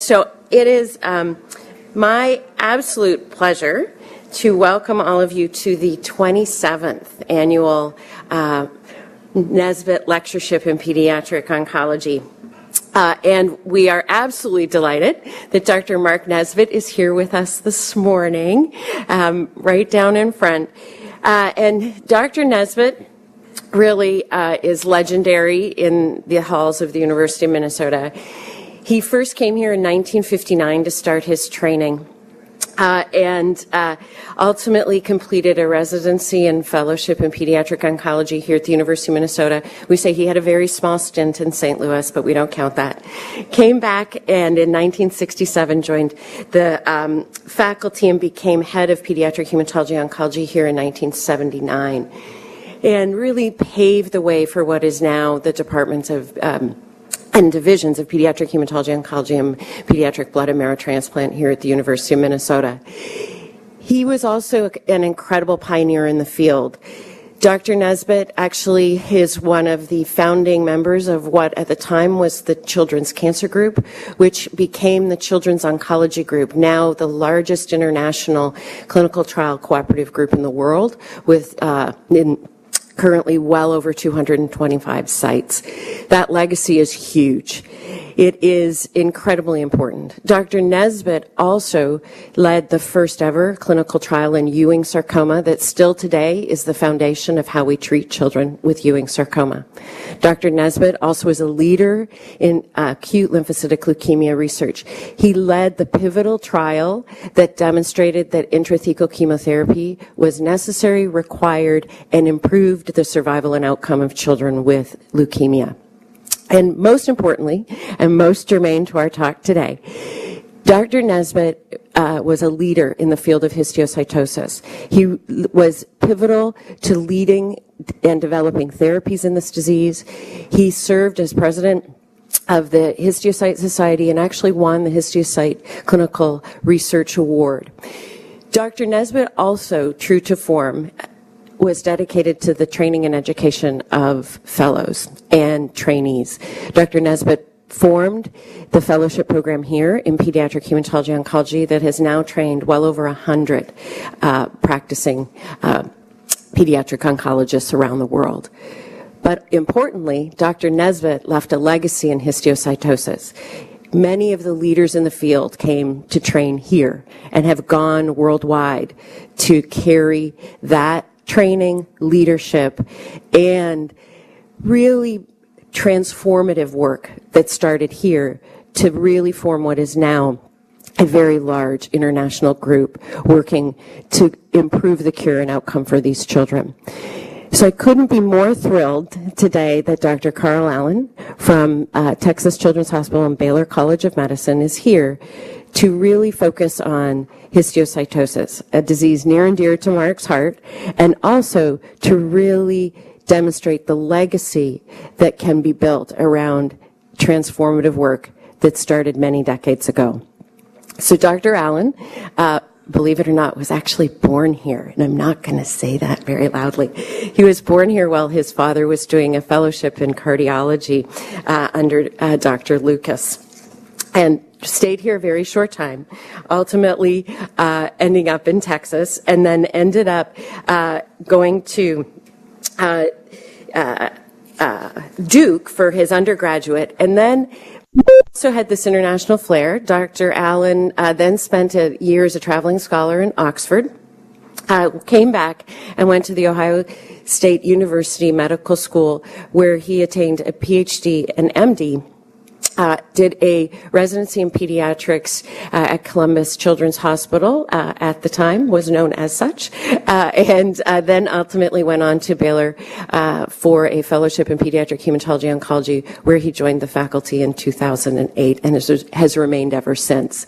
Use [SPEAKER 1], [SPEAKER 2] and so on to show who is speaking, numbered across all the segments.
[SPEAKER 1] So it is my absolute pleasure to welcome all of you to the 27th annual Nesbitt Lectureship in Pediatric Oncology. And we are absolutely delighted that Dr. Mark Nesbitt is here with us this morning, right down in front. And Dr. Nesbitt really is legendary in the halls of the University of Minnesota. He first came here in 1959 to start his training. And ultimately completed a residency and fellowship in pediatric oncology here at the University of Minnesota. We say he had a very small stint in St. Louis, but we don't count that. Came back and in 1967 joined the faculty and became head of pediatric hematology oncology here in 1979. And really paved the way for what is now the departments of and divisions of pediatric hematology oncology and pediatric blood and marrow transplant here at the University of Minnesota. He was also an incredible pioneer in the field. Dr. Nesbitt actually is one of the founding members of what at the time was the Children's Cancer Group, which became the Children's Oncology Group, now the largest international clinical trial cooperative group in the world, with currently well over 225 sites. That legacy is huge. It is incredibly important. Dr. Nesbitt also led the first ever clinical trial in Ewing sarcoma that still today is the foundation of how we treat children with Ewing sarcoma. Dr. Nesbitt also is a leader in acute lymphocytic leukemia research. He led the pivotal trial that demonstrated that intrathecal chemotherapy was necessary, required, and improved the survival and outcome of children with leukemia. And most importantly, and most germane to our talk today, Dr. Nesbitt was a leader in the field of histiocytosis. He was pivotal to leading and developing therapies in this disease. He served as president of the Histiocyte Society and actually won the Histiocyte Clinical Research Award. Dr. Nesbitt also, true to form, was dedicated to the training and education of fellows and trainees. Dr. Nesbitt formed the fellowship program here in pediatric hematology oncology that has now trained well over 100 practicing pediatric oncologists around the world. But importantly, Dr. Nesbitt left a legacy in histiocytosis. Many of the leaders in the field came to train here and have gone worldwide to carry that training, leadership, and really transformative work that started here to really form what is now a very large international group working to improve the cure and outcome for these children. So I couldn't be more thrilled today that Dr. Carl Allen from Texas Children's Hospital and Baylor College of Medicine is here to really focus on histiocytosis, a disease near and dear to Mark's heart, and also to really demonstrate the legacy that can be built around transformative work that started many decades ago. So Dr. Allen, believe it or not, was actually born here, and I'm not going to say that very loudly. He was born here while his father was doing a fellowship in cardiology under Dr. Lucas, and stayed here a very short time, ultimately ending up in Texas, and then ended up going to Duke for his undergraduate, and then also had this international flair. Dr. Allen then spent a year as a traveling scholar in Oxford, came back and went to the Ohio State University Medical School, where he attained a PhD and MD. Did a residency in pediatrics at Columbus Children's Hospital, at the time was known as such, and then ultimately went on to Baylor for a fellowship in pediatric hematology oncology, where he joined the faculty in 2008 and has remained ever since.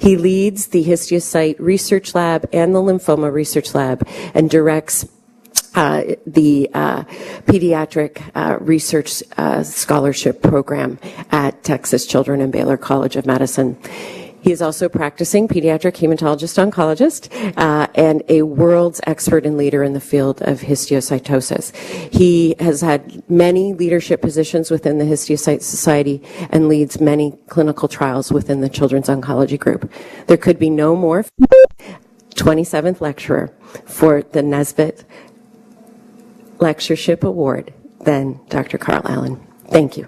[SPEAKER 1] He leads the Histiocyte Research Lab and the Lymphoma Research Lab and directs the pediatric research scholarship program at Texas Children and Baylor College of Medicine. He is also practicing pediatric hematologist-oncologist and a world's expert and leader in the field of histiocytosis. He has had many leadership positions within the Histiocyte Society and leads many clinical trials within the Children's Oncology Group. There could be no more 27th lecturer for the Nesbitt Lectureship Award than Dr. Carl Allen. Thank you.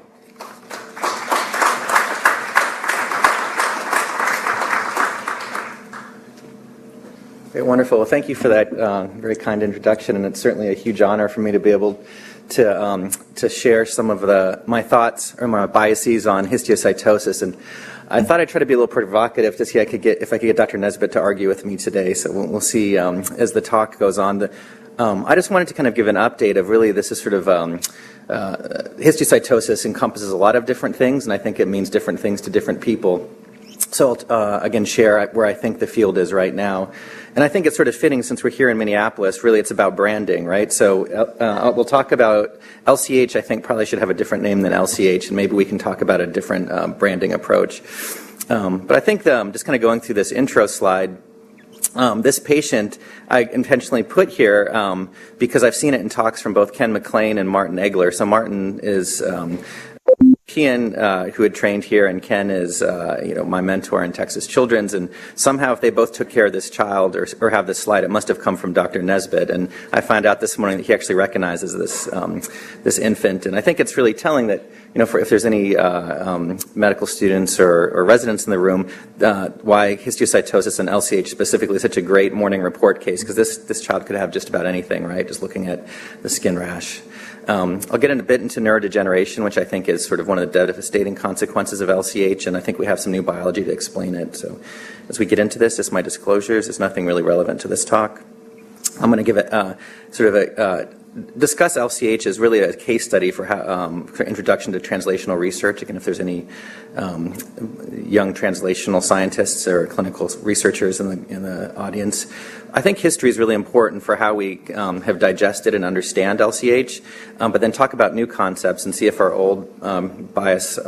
[SPEAKER 2] Very wonderful. Well, thank you for that very kind introduction, and it's certainly a huge honor for me to be able to share some of my thoughts or my biases on histiocytosis. And I thought I'd try to be a little provocative to see if I could get Dr. Nesbitt to argue with me today. So we'll see as the talk goes on. I just wanted to kind of give an update of really this is sort of histiocytosis encompasses a lot of different things, and I think it means different things to different people. So I'll, again, share where I think the field is right now. And I think it's sort of fitting since we're here in Minneapolis, really it's about branding, right? So we'll talk about LCH, I think probably should have a different name than LCH, and maybe we can talk about a different branding approach. But I think just kind of going through this intro slide, this patient I intentionally put here because I've seen it in talks from both Ken McLean and Martin Egler. So Martin is Ian, who had trained here, and Ken is, my mentor in Texas Children's, and somehow if they both took care of this child or have this slide, it must have come from Dr. Nesbitt, and I found out this morning that he actually recognizes this infant, and I think it's really telling that, if there's any medical students or residents in the room, why histiocytosis and LCH specifically is such a great morning report case, because this child could have just about anything, right, just looking at the skin rash. I'll get a bit into neurodegeneration, which I think is sort of one of the devastating consequences of LCH, and I think we have some new biology to explain it. So as we get into this, it's my disclosures. There's nothing really relevant to this talk. I'm going to give it discuss LCH as really a case study for introduction to translational research. Again, if there's any young translational scientists or clinical researchers in the audience, I think history is really important for how we have digested and understand LCH, but then talk about new concepts and see if our old bias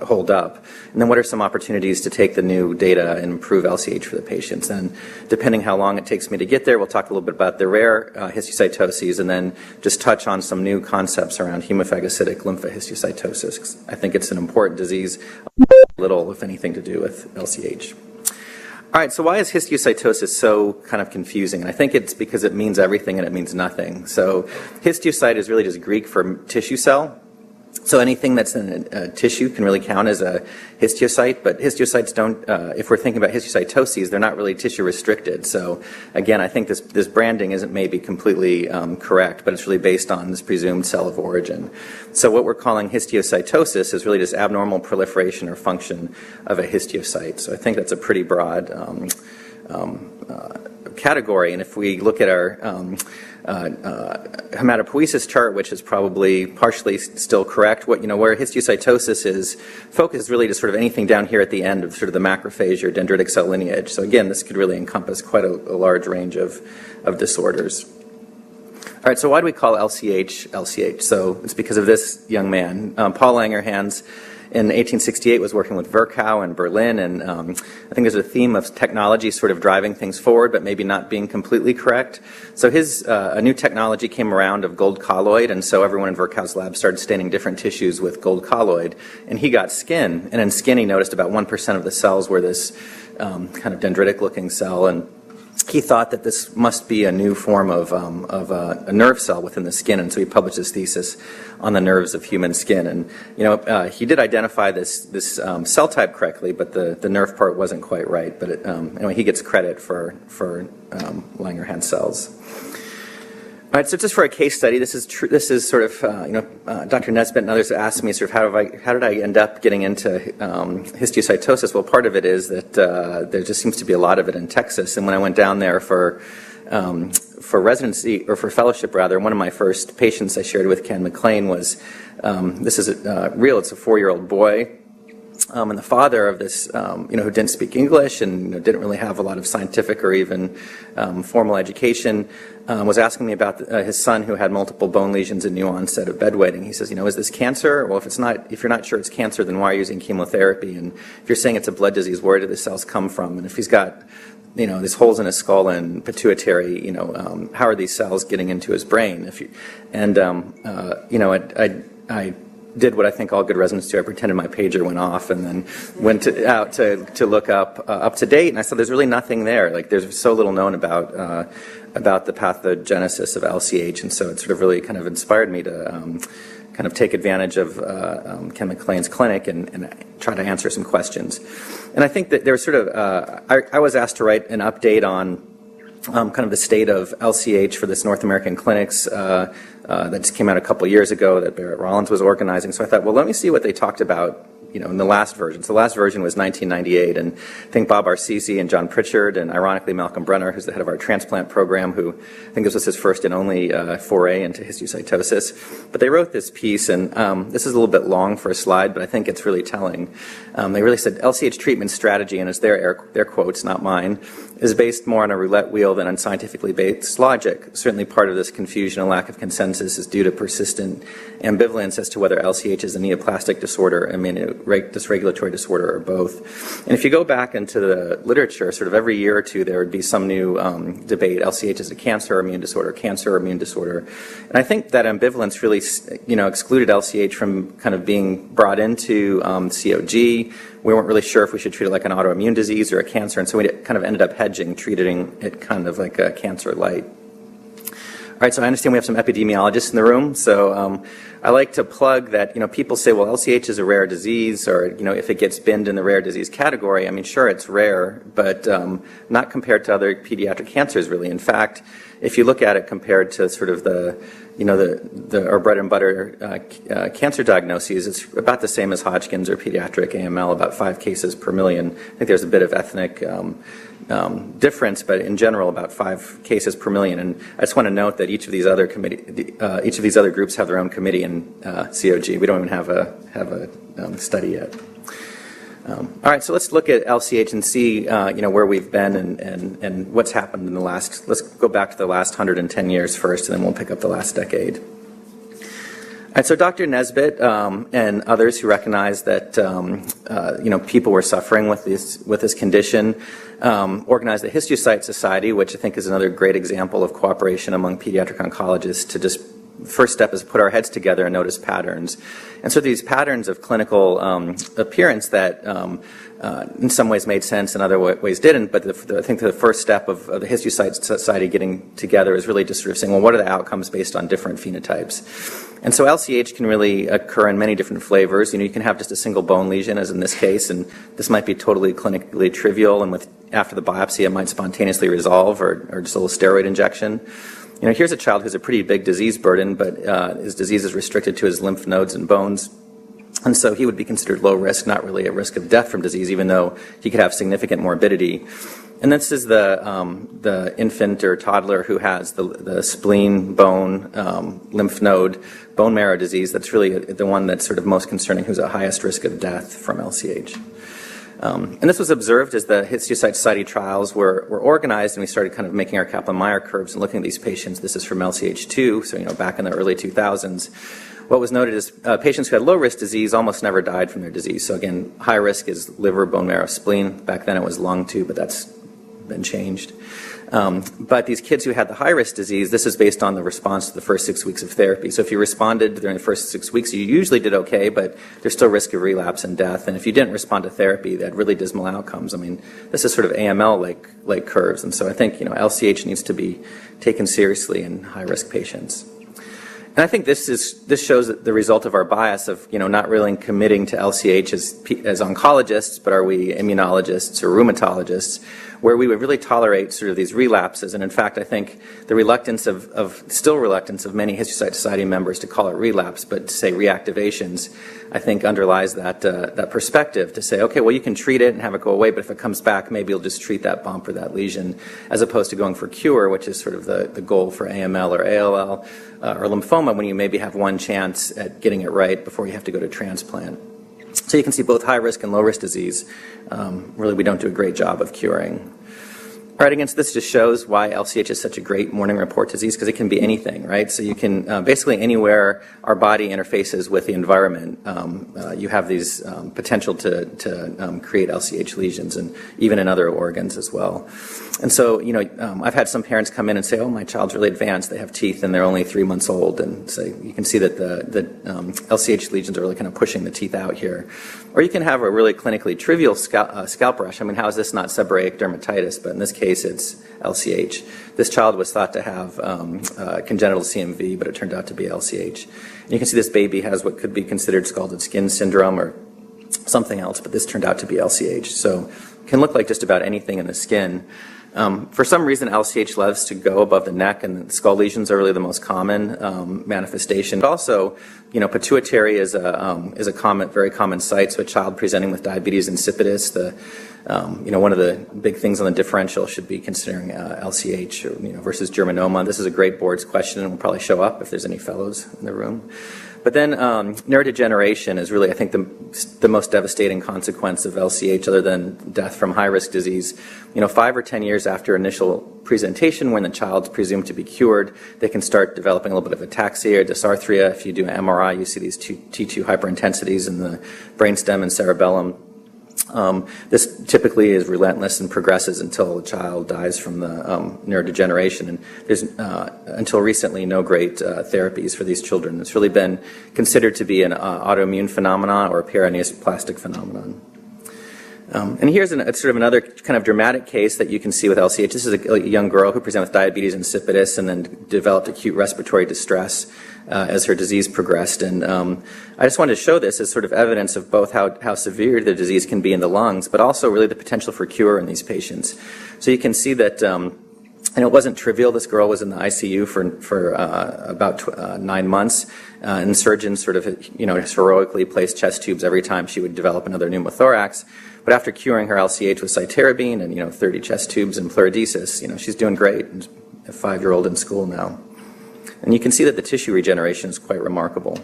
[SPEAKER 2] hold up. And then what are some opportunities to take the new data and improve LCH for the patients? And depending how long it takes me to get there, we'll talk a little bit about the rare histiocytoses and then just touch on some new concepts around hemophagocytic lymphohistiocytosis. I think it's an important disease, little, if anything, to do with LCH. All right, so why is histiocytosis so kind of confusing? And I think it's because it means everything and it means nothing. So histiocyte is really just Greek for tissue cell. So anything that's in a tissue can really count as a histiocyte, but histiocytes don't, if we're thinking about histiocytoses, they're not really tissue restricted. So again, I think this branding isn't maybe completely correct, but it's really based on this presumed cell of origin. So what we're calling histiocytosis is really just abnormal proliferation or function of a histiocyte. So I think that's a pretty broad category. And if we look at our hematopoiesis chart, which is probably partially still correct, where histiocytosis is focused really just sort of anything down here at the end of sort of the macrophage or dendritic cell lineage. So again, this could really encompass quite a large range of disorders. All right, so why do we call LCH LCH? So it's because of this young man, Paul Langerhans. In 1868 was working with Virchow in Berlin, and I think there's a theme of technology sort of driving things forward, but maybe not being completely correct. So a new technology came around of gold colloid, and so everyone in Virchow's lab started staining different tissues with gold colloid, and he got skin, and in skin he noticed about 1% of the cells were this kind of dendritic-looking cell, and he thought that this must be a new form of a nerve cell within the skin, and so he published his thesis on the nerves of human skin. And he did identify this cell type correctly, but the nerve part wasn't quite right. But anyway, he gets credit for Langerhans cells. All right, so just for a case study, this is sort of, Dr. Nesbitt and others asked me sort of how did I end up getting into histiocytosis? Well, part of it is that there just seems to be a lot of it in Texas, and when I went down there for residency, or for fellowship rather, one of my first patients I shared with Ken McLean was, this is it's a 4-year-old boy. and the father of this, who didn't speak English and didn't really have a lot of scientific or even formal education, was asking me about his son who had multiple bone lesions and new onset of bedwetting. He says, is this cancer? Well, if you're not sure it's cancer, then why are you using chemotherapy? And if you're saying it's a blood disease, where do the cells come from? And if he's got these holes in his skull and pituitary, how are these cells getting into his brain? I did what I think all good residents do. I pretended my pager went off and then went out to look up to date. And I said, there's really nothing there. Like, there's so little known about the pathogenesis of LCH. And so it sort of really kind of inspired me to kind of take advantage of Ken McLean's clinic and try to answer some questions. And I think that there was sort of, I was asked to write an update on kind of the state of LCH for this North American clinics that just came out a couple years ago that Barrett Rollins was organizing. So I thought, well, let me see what they talked about in the last version. So the last version was 1998, and I think Bob Arcisi and John Pritchard, and ironically Malcolm Brenner, who's the head of our transplant program, who I think this was his first and only foray into histiocytosis. But they wrote this piece, and this is a little bit long for a slide, but I think it's really telling. They really said LCH treatment strategy, and it's their quotes, not mine, is based more on a roulette wheel than on scientifically based logic. Certainly part of this confusion and lack of consensus is due to persistent ambivalence as to whether LCH is a neoplastic disorder, dysregulatory disorder, or both. And if you go back into the literature, sort of every year or two, there would be some new debate. LCH is a cancer or immune disorder. And I think that ambivalence really, excluded LCH from kind of being brought into COG. We weren't really sure if we should treat it like an autoimmune disease or a cancer, and so we kind of ended up treating it kind of like a cancer light. All right, so I understand we have some epidemiologists in the room, so I like to plug that, people say, well, LCH is a rare disease, or, if it gets binned in the rare disease category, I mean, sure, it's rare, but not compared to other pediatric cancers, really. In fact, if you look at it compared to sort of our bread and butter cancer diagnoses, it's about the same as Hodgkin's or pediatric AML, about 5 cases per million. I think there's a bit of ethnic difference, but in general, about 5 cases per million. And I just want to note that each of these other groups have their own committee in COG. We don't even have a study yet. All right, so let's look at LCH and see, where we've been and what's happened in the last. Let's go back to the last 110 years first, and then we'll pick up the last decade. All right, so Dr. Nesbitt and others who recognized that people were suffering with this condition organized the Histiocyte Society, which I think is another great example of cooperation among pediatric oncologists to just. First step is put our heads together and notice patterns. And so these patterns of clinical appearance that in some ways made sense and other ways didn't, but I think the first step of the Histiocyte Society getting together is really just sort of saying, well, what are the outcomes based on different phenotypes? And so LCH can really occur in many different flavors. You can have just a single bone lesion, as in this case, and this might be totally clinically trivial, and after the biopsy it might spontaneously resolve, or just a little steroid injection. Here's a child who has a pretty big disease burden, but his disease is restricted to his lymph nodes and bones. And so he would be considered low risk, not really at risk of death from disease, even though he could have significant morbidity. And this is the infant or toddler who has the spleen, bone, lymph node, bone marrow disease. That's really the one that's sort of most concerning, who's at highest risk of death from LCH. And this was observed as the Histiocyte Society trials were organized, and we started kind of making our Kaplan-Meier curves and looking at these patients. This is from LCH2, so back in the early 2000s. What was noted is patients who had low-risk disease almost never died from their disease. So again, high risk is liver, bone marrow, spleen. Back then it was lung too, but that's been changed. But these kids who had the high-risk disease, this is based on the response to the first 6 weeks of therapy. So if you responded during the first 6 weeks, you usually did okay, but there's still risk of relapse and death. And if you didn't respond to therapy, that had really dismal outcomes. I mean, this is sort of AML-like curves. And so I think, LCH needs to be taken seriously in high-risk patients. And I think this shows the result of our bias of not really committing to LCH as oncologists, but are we immunologists or rheumatologists, where we would really tolerate sort of these relapses. And in fact, I think the reluctance of many Histiocyte Society members to call it relapse, but to say reactivations, I think underlies that perspective to say, okay, well, you can treat it and have it go away, but if it comes back, maybe you'll just treat that bump or that lesion, as opposed to going for cure, which is sort of the goal for AML or ALL or lymphoma, when you maybe have one chance at getting it right before you have to go to transplant. So you can see both high-risk and low-risk disease, really we don't do a great job of curing. All right, again, so this just shows why LCH is such a great morning report disease, because it can be anything, right? So you can, basically anywhere our body interfaces with the environment, you have these potential to create LCH lesions, and even in other organs as well. And so, I've had some parents come in and say, oh, my child's really advanced, they have teeth and they're only 3 months old, and so you can see that the LCH lesions are really kind of pushing the teeth out here. Or you can have a really clinically trivial scalp rash. I mean, how is this not seborrheic dermatitis? But in this case, it's LCH. This child was thought to have congenital CMV, but it turned out to be LCH. And you can see this baby has what could be considered scalded skin syndrome or something else, but this turned out to be LCH. So it can look like just about anything in the skin. For some reason, LCH loves to go above the neck, and skull lesions are really the most common manifestation. But also, pituitary is a very common site. So a child presenting with diabetes insipidus, one of the big things on the differential should be considering LCH versus germinoma. This is a great boards question, and will probably show up if there's any fellows in the room. But then neurodegeneration is really, I think, the most devastating consequence of LCH, other than death from high-risk disease. 5 or 10 years after initial presentation, when the child's presumed to be cured, they can start developing a little bit of ataxia or dysarthria. If you do an MRI, you see these T2 hyperintensities in the brainstem and cerebellum. This typically is relentless and progresses until the child dies from the neurodegeneration, and there's until recently no great therapies for these children. It's really been considered to be an autoimmune phenomenon or a paraneoplastic phenomenon. And here's sort of another kind of dramatic case that you can see with LCH. This is a young girl who presented with diabetes insipidus and then developed acute respiratory distress as her disease progressed. And I just wanted to show this as sort of evidence of both how severe the disease can be in the lungs, but also really the potential for cure in these patients. So you can see that, and it wasn't trivial. This girl was in the ICU for about 9 months, and surgeons sort of, heroically placed chest tubes every time she would develop another pneumothorax. But after curing her LCH with cytarabine and 30 chest tubes and pleurodesis, she's doing great. A 5-year-old in school now. And you can see that the tissue regeneration is quite remarkable.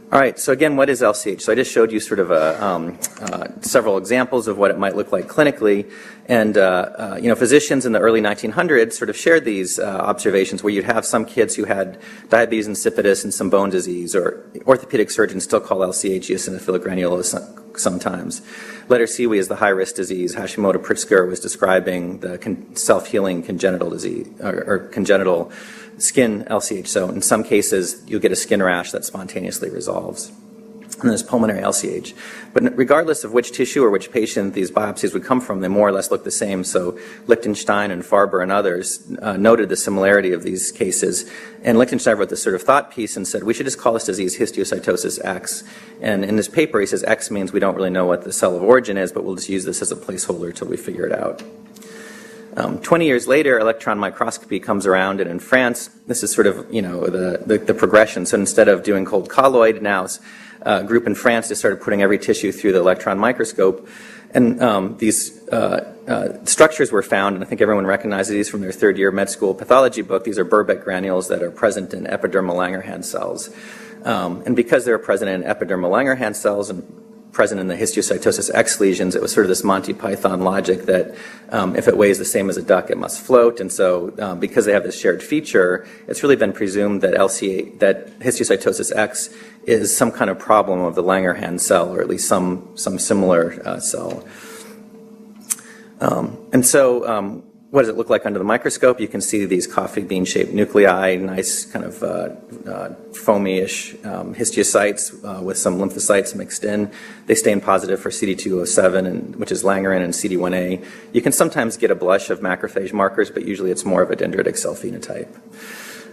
[SPEAKER 2] All right, so again, what is LCH? So I just showed you sort of several examples of what it might look like clinically. And, physicians in the early 1900s sort of shared these observations where you'd have some kids who had diabetes insipidus and some bone disease, or orthopedic surgeons still call LCH eosinophilic granulosa sometimes. Letter C is the high-risk disease. Hashimoto Pritzker was describing the self-healing congenital disease, or congenital skin LCH. So in some cases, you'll get a skin rash that spontaneously resolves. And there's pulmonary LCH. But regardless of which tissue or which patient these biopsies would come from, they more or less look the same. So Lichtenstein and Farber and others noted the similarity of these cases. And Lichtenstein wrote this sort of thought piece and said, we should just call this disease histiocytosis X. And in this paper, he says X means we don't really know what the cell of origin is, but we'll just use this as a placeholder until we figure it out. 20 years later, electron microscopy comes around, and in France, this is sort of, the progression. So instead of doing cold colloid, now a group in France just started putting every tissue through the electron microscope. And these structures were found, and I think everyone recognizes these from their third-year med school pathology book. These are Burbeck granules that are present in epidermal Langerhans cells. And because they were present in epidermal Langerhans cells and present in the histiocytosis X lesions, it was sort of this Monty Python logic that if it weighs the same as a duck, it must float. And so because they have this shared feature, it's really been presumed that that histiocytosis X is some kind of problem of the Langerhans cell, or at least some similar cell. And so what does it look like under the microscope? You can see these coffee bean-shaped nuclei, nice kind of foamy-ish histiocytes with some lymphocytes mixed in. They stain positive for CD207, which is Langerhans, and CD1A. You can sometimes get a blush of macrophage markers, but usually it's more of a dendritic cell phenotype.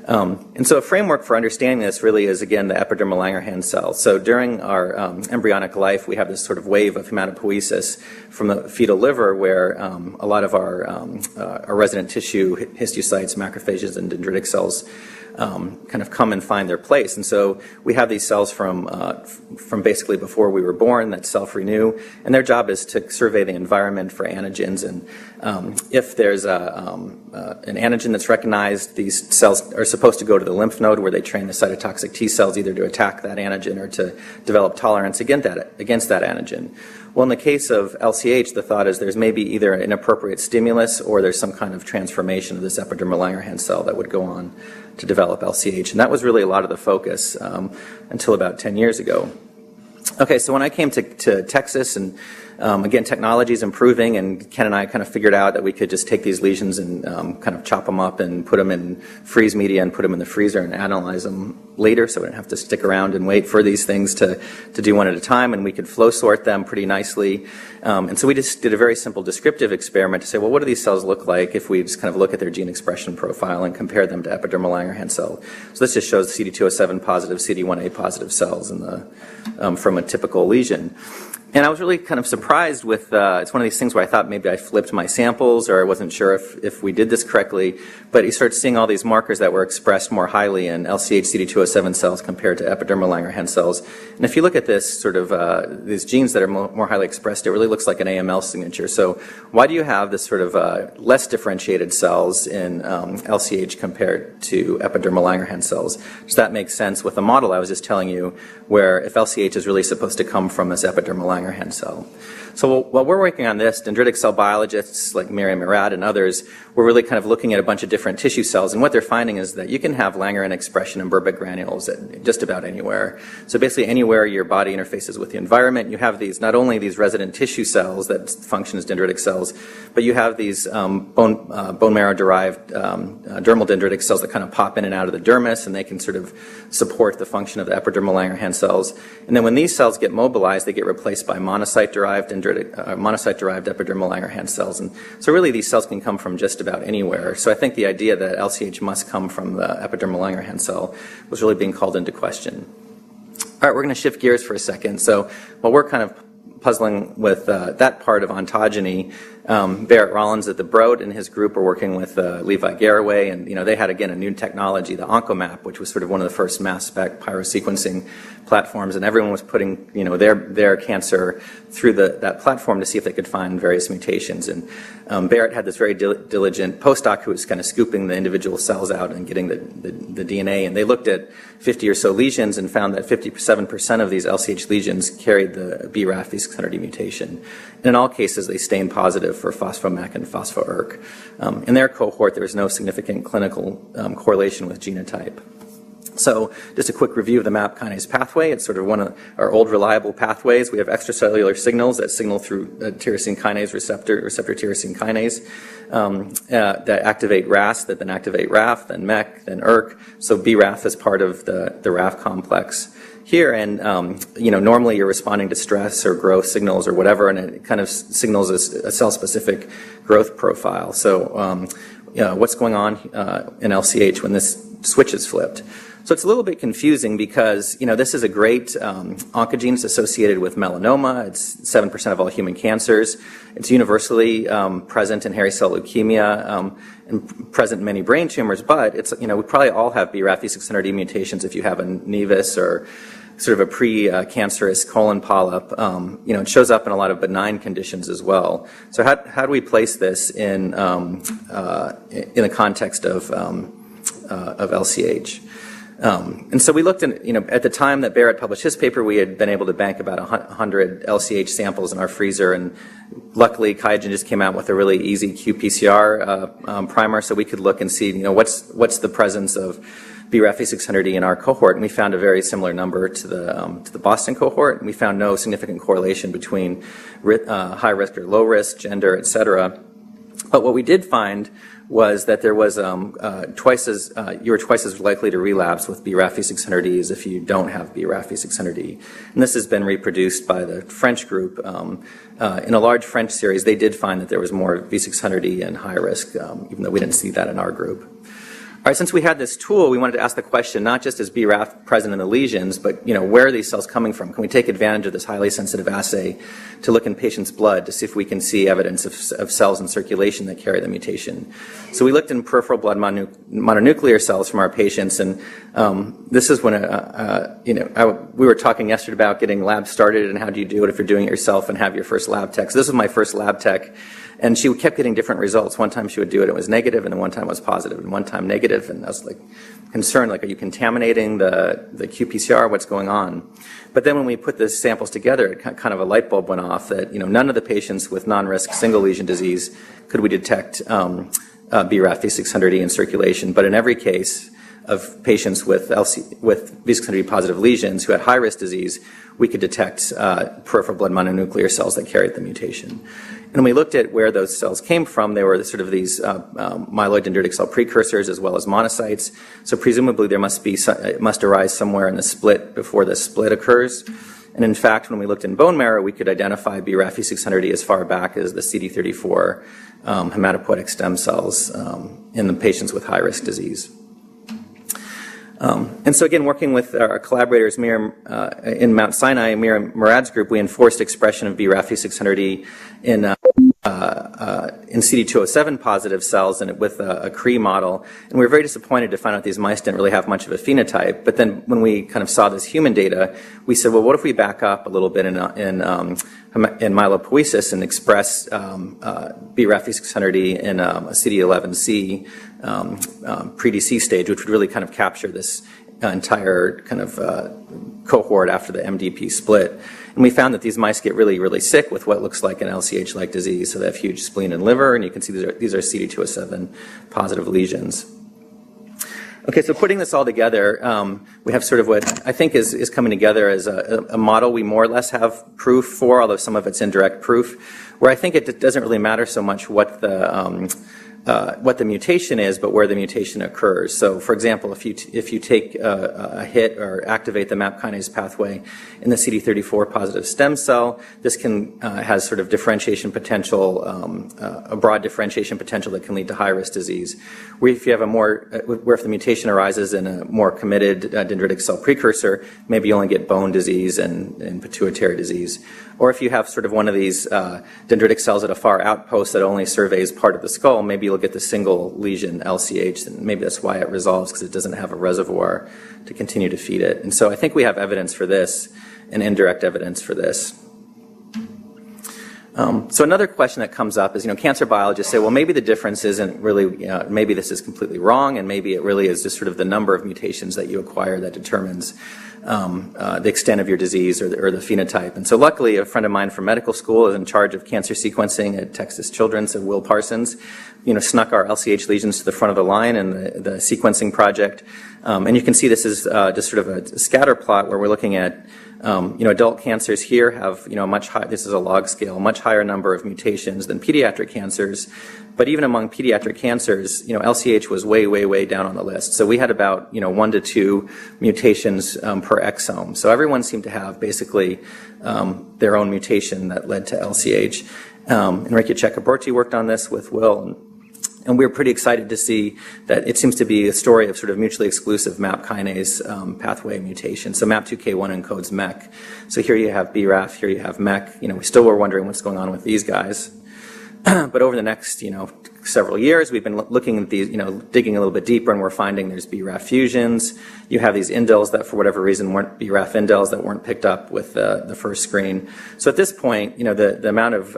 [SPEAKER 2] And so a framework for understanding this really is, again, the epidermal Langerhans cell. So during our embryonic life, we have this sort of wave of hematopoiesis from the fetal liver, where a lot of our resident tissue, histiocytes, macrophages, and dendritic cells kind of come and find their place. And so we have these cells from basically before we were born that self-renew, and their job is to survey the environment for antigens. And if there's an antigen that's recognized, these cells are supposed to go to the lymph node where they train the cytotoxic T cells either to attack that antigen or to develop tolerance against that antigen. Well, in the case of LCH, the thought is there's maybe either an inappropriate stimulus or there's some kind of transformation of this epidermal Langerhans cell that would go on to develop LCH. And that was really a lot of the focus until about 10 years ago. Okay, so when I came to Texas, and again, technology is improving, and Ken and I kind of figured out that we could just take these lesions and kind of chop them up and put them in freeze media and put them in the freezer and analyze them later, so we didn't have to stick around and wait for these things to do one at a time, and we could flow sort them pretty nicely. And so we just did a very simple descriptive experiment to say, well, what do these cells look like if we just kind of look at their gene expression profile and compare them to epidermal Langerhans cell. So this just shows CD207 positive, CD1A positive cells in the, from a typical lesion. And I was really kind of surprised with, it's one of these things where I thought maybe I flipped my samples or I wasn't sure if we did this correctly, but you start seeing all these markers that were expressed more highly in LCH CD207 cells compared to epidermal Langerhans cells. And if you look at this sort of, these genes that are more highly expressed, it really looks like an AML signature. So why do you have this sort of less differentiated cells in LCH compared to epidermal Langerhans cells? So that makes sense with the model I was just telling you, where if LCH is really supposed to come from this epidermal Langerhans cell. So while we're working on this, dendritic cell biologists like Miriam Murad and others, we're really kind of looking at a bunch of different tissue cells, and what they're finding is that you can have Langerhans expression in Burbick granules at just about anywhere. So basically anywhere your body interfaces with the environment, you have these, not only these resident tissue cells that function as dendritic cells, but you have these bone marrow-derived dermal dendritic cells that kind of pop in and out of the dermis, and they can sort of support the function of the epidermal Langerhans cells. And then when these cells get mobilized, they get replaced by monocyte-derived epidermal Langerhans cells. And so really these cells can come from just about anywhere. So I think the idea that LCH must come from the epidermal Langerhans cell was really being called into question. All right, we're going to shift gears for a second. So while we're kind of puzzling with that part of ontogeny, Barrett Rollins at the Broad and his group were working with Levi Garraway, and they had again a new technology, the OncoMap, which was sort of one of the first mass spec pyrosequencing platforms, and everyone was putting their cancer through that platform to see if they could find various mutations. And Barrett had this very diligent postdoc who was kind of scooping the individual cells out and getting the DNA, and they looked at 50 or so lesions and found that 57% of these LCH lesions carried the BRAF V600E mutation. And in all cases, they stained positive for phospho-MEK and phospho-ERK. In their cohort, there was no significant clinical correlation with genotype. So just a quick review of the MAP kinase pathway. It's sort of one of our old reliable pathways. We have extracellular signals that signal through tyrosine kinase receptor tyrosine kinase that activate RAS, that then activate RAF, then MEK, then ERK. So BRAF is part of the RAF complex here, and normally you're responding to stress or growth signals or whatever, and it kind of signals a cell-specific growth profile. So what's going on in LCH when this switch is flipped? So it's a little bit confusing because, this is a great oncogene. It's associated with melanoma. It's 7% of all human cancers. It's universally present in hairy cell leukemia and present in many brain tumors, but it's, we probably all have BRAF V600E mutations if you have a nevus or sort of a pre-cancerous colon polyp. It shows up in a lot of benign conditions as well. So how do we place this in the context of LCH? And so we looked at the time that Barrett published his paper, we had been able to bank about 100 LCH samples in our freezer, and luckily QIAGEN just came out with a really easy qPCR primer, so we could look and see, what's the presence of BRAF V600E in our cohort, and we found a very similar number to the Boston cohort, and we found no significant correlation between high risk or low risk, gender, et cetera. But what we did find was that there was you were twice as likely to relapse with BRAF V600E as if you don't have BRAF V600E. And this has been reproduced by the French group. In a large French series, they did find that there was more V600E in high risk, even though we didn't see that in our group. All right, since we had this tool, we wanted to ask the question, not just is BRAF present in the lesions, but where are these cells coming from? Can we take advantage of this highly sensitive assay to look in patients' blood to see if we can see evidence of cells in circulation that carry the mutation? So we looked in peripheral blood mononuclear cells from our patients, and this is when we were talking yesterday about getting labs started and how do you do it if you're doing it yourself and have your first lab tech. So this was my first lab tech. And she kept getting different results. One time she would do it, it was negative, and then one time it was positive, and one time negative. And I was like concerned, like, are you contaminating the qPCR? What's going on? But then when we put the samples together, kind of a light bulb went off that none of the patients with non-risk single lesion disease could we detect BRAF V600E in circulation. But in every case of patients with V600E positive lesions who had high-risk disease, we could detect peripheral blood mononuclear cells that carried the mutation. And when we looked at where those cells came from, they were sort of these myeloid dendritic cell precursors as well as monocytes. So presumably there it must arise somewhere in the split before the split occurs. And in fact, when we looked in bone marrow, we could identify BRAF V600E as far back as the CD34 hematopoietic stem cells in the patients with high-risk disease. And so again, working with our collaborators in Mount Sinai, Mira Murad's group, we enforced expression of BRAF V600E in CD207 positive cells and with a Cree model. And we were very disappointed to find out these mice didn't really have much of a phenotype. But then when we kind of saw this human data, we said, well, what if we back up a little bit in myelopoiesis and express BRAF V600E in a CD11C pre-DC stage, which would really kind of capture this entire kind of cohort after the MDP split. And we found that these mice get really, really sick with what looks like an LCH-like disease. So they have huge spleen and liver, and you can see these are CD207 positive lesions. Okay, so putting this all together, we have sort of what I think is coming together as a model we more or less have proof for, although some of it's indirect proof, where I think it doesn't really matter so much what the mutation is, but where the mutation occurs. So, for example, if you take a hit or activate the MAP kinase pathway in the CD34 positive stem cell, this has sort of differentiation potential, a broad differentiation potential that can lead to high-risk disease. Where if you have where if the mutation arises in a more committed dendritic cell precursor, maybe you only get bone disease and pituitary disease. Or if you have sort of one of these dendritic cells at a far outpost that only surveys part of the skull, maybe you'll get the single lesion LCH, and maybe that's why it resolves, because it doesn't have a reservoir to continue to feed it. And so I think we have evidence for this and indirect evidence for this. So another question that comes up is, cancer biologists say, well, maybe the difference isn't really, maybe this is completely wrong, and maybe it really is just sort of the number of mutations that you acquire that determines the extent of your disease or the phenotype. And so luckily, a friend of mine from medical school is in charge of cancer sequencing at Texas Children's, so Will Parsons, snuck our LCH lesions to the front of the line in the sequencing project. And you can see this is just sort of a scatter plot where we're looking at adult cancers here have, this is a log scale, much higher number of mutations than pediatric cancers. But even among pediatric cancers, LCH was way, way, way down on the list. So we had about, 1 to 2 mutations per exome. So everyone seemed to have basically their own mutation that led to LCH. Enrique Chakraborty worked on this with Will, and we were pretty excited to see that it seems to be a story of sort of mutually exclusive MAP kinase pathway mutation. So MAP2K1 encodes MEK. So here you have BRAF, here you have MEK. We still were wondering what's going on with these guys. But over the next, several years, we've been looking at these, digging a little bit deeper, and we're finding there's BRAF fusions. You have these indels that, for whatever reason, weren't BRAF indels that weren't picked up with the first screen. So at this point, the amount of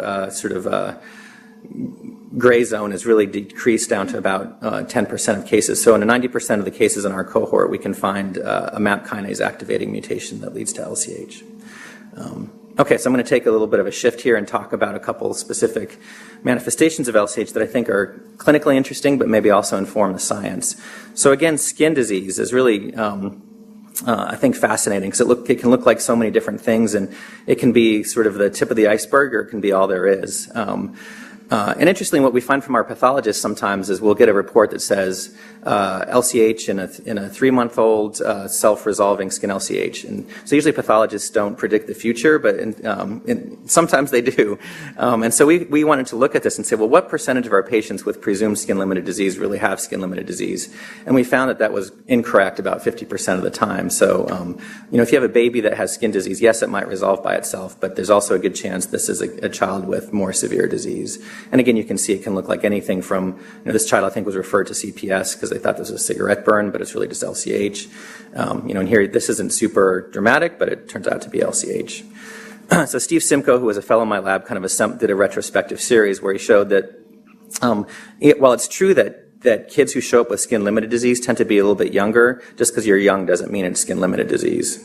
[SPEAKER 2] gray zone is really decreased down to about 10% of cases. So in 90% of the cases in our cohort, we can find a MAP kinase activating mutation that leads to LCH. Okay, so I'm going to take a little bit of a shift here and talk about a couple specific manifestations of LCH that I think are clinically interesting, but maybe also inform the science. So again, skin disease is really, I think, fascinating because it can look like so many different things, and it can be sort of the tip of the iceberg, or it can be all there is. And interestingly, what we find from our pathologists sometimes is we'll get a report that says LCH in a 3-month-old self-resolving skin LCH. And so usually pathologists don't predict the future, but sometimes they do. And so we wanted to look at this and say, well, what percentage of our patients with presumed skin-limited disease really have skin-limited disease? And we found that that was incorrect about 50% of the time. So, if you have a baby that has skin disease, yes, it might resolve by itself, but there's also a good chance this is a child with more severe disease. And again, you can see it can look like anything from, this child I think was referred to CPS because they thought this was a cigarette burn, but it's really just LCH. And here, this isn't super dramatic, but it turns out to be LCH. So Steve Simcoe, who was a fellow in my lab, kind of did a retrospective series where he showed that while it's true that kids who show up with skin-limited disease tend to be a little bit younger, just because you're young doesn't mean it's skin-limited disease.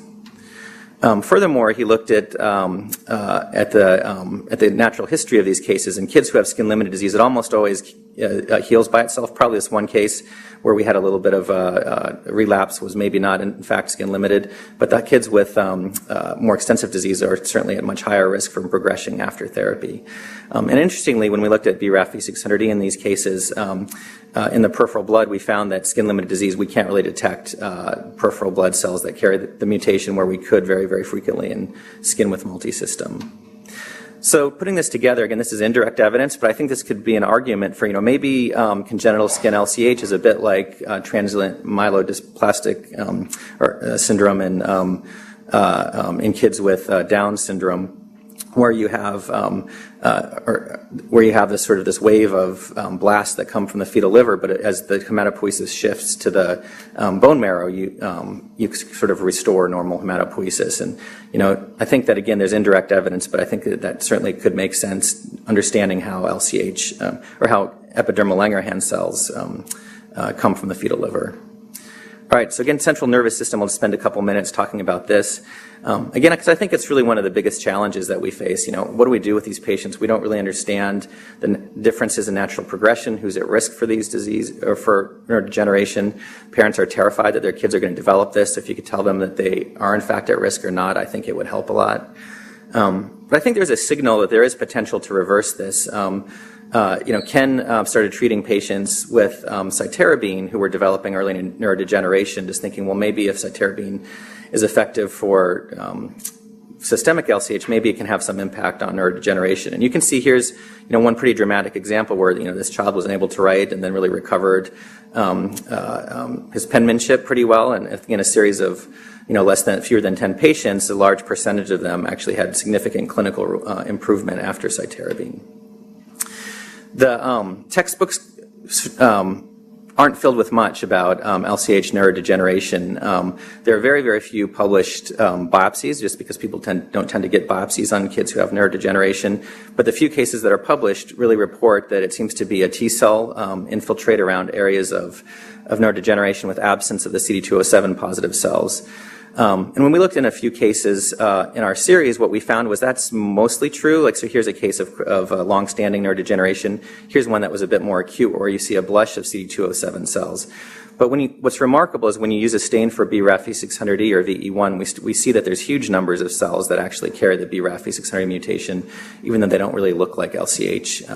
[SPEAKER 2] Furthermore, he looked at the natural history of these cases. In kids who have skin-limited disease, it almost always heals by itself. Probably this one case where we had a little bit of relapse was maybe not, in fact, skin-limited. But the kids with more extensive disease are certainly at much higher risk from progression after therapy. And interestingly, when we looked at BRAF V600E in these cases, in the peripheral blood, we found that skin-limited disease, we can't really detect peripheral blood cells that carry the mutation where we could very, very frequently in skin with multisystem. So putting this together, again, this is indirect evidence, but I think this could be an argument for, maybe congenital skin LCH is a bit like transient myelodysplastic syndrome in kids with Down syndrome, where you have this wave of blasts that come from the fetal liver, but as the hematopoiesis shifts to the bone marrow, you sort of restore normal hematopoiesis. And I think that again, there's indirect evidence, but I think that certainly could make sense, understanding how LCH or how epidermal Langerhans cells come from the fetal liver. All right, so again, central nervous system, I'll just spend a couple minutes talking about this. Again, because I think it's really one of the biggest challenges that we face. What do we do with these patients? We don't really understand the differences in natural progression, who's at risk for these disease or for neurodegeneration. Parents are terrified that their kids are going to develop this. If you could tell them that they are in fact at risk or not, I think it would help a lot. But I think there's a signal that there is potential to reverse this. Ken started treating patients with cytarabine who were developing early neurodegeneration, just thinking, well, maybe if cytarabine is effective for systemic LCH, maybe it can have some impact on neurodegeneration. And you can see here's one pretty dramatic example where this child was unable to write and then really recovered his penmanship pretty well. And in a series of fewer than 10 patients, a large percentage of them actually had significant clinical improvement after cytarabine. The textbooks aren't filled with much about LCH neurodegeneration. There are very, very few published biopsies, just because people don't tend to get biopsies on kids who have neurodegeneration. But the few cases that are published really report that it seems to be a T cell infiltrate around areas of neurodegeneration with absence of the CD207 positive cells. And when we looked in a few cases in our series, what we found was that's mostly true. So here's a case of long-standing neurodegeneration. Here's one that was a bit more acute, where you see a blush of CD207 cells. But what's remarkable is when you use a stain for BRAF V600E or VE1, we see that there's huge numbers of cells that actually carry the BRAF V600E mutation, even though they don't really look like LCH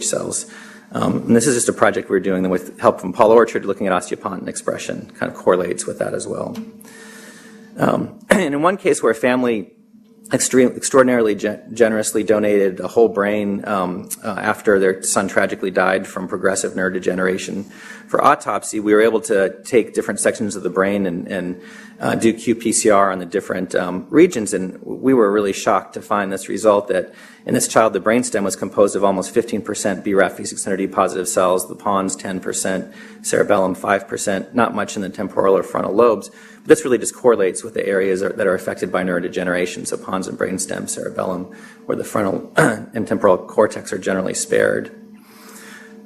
[SPEAKER 2] cells. And this is just a project we're doing with help from Paul Orchard, looking at osteopontin expression, kind of correlates with that as well. And in one case where a family extraordinarily generously donated a whole brain after their son tragically died from progressive neurodegeneration. For autopsy, we were able to take different sections of the brain and do qPCR on the different regions, and we were really shocked to find this result that in this child, the brainstem was composed of almost 15% BRAF V600E positive cells, the pons 10%, cerebellum 5%, not much in the temporal or frontal lobes. But this really just correlates with the areas that are affected by neurodegeneration, so pons and brainstem, cerebellum, where the frontal and temporal cortex are generally spared.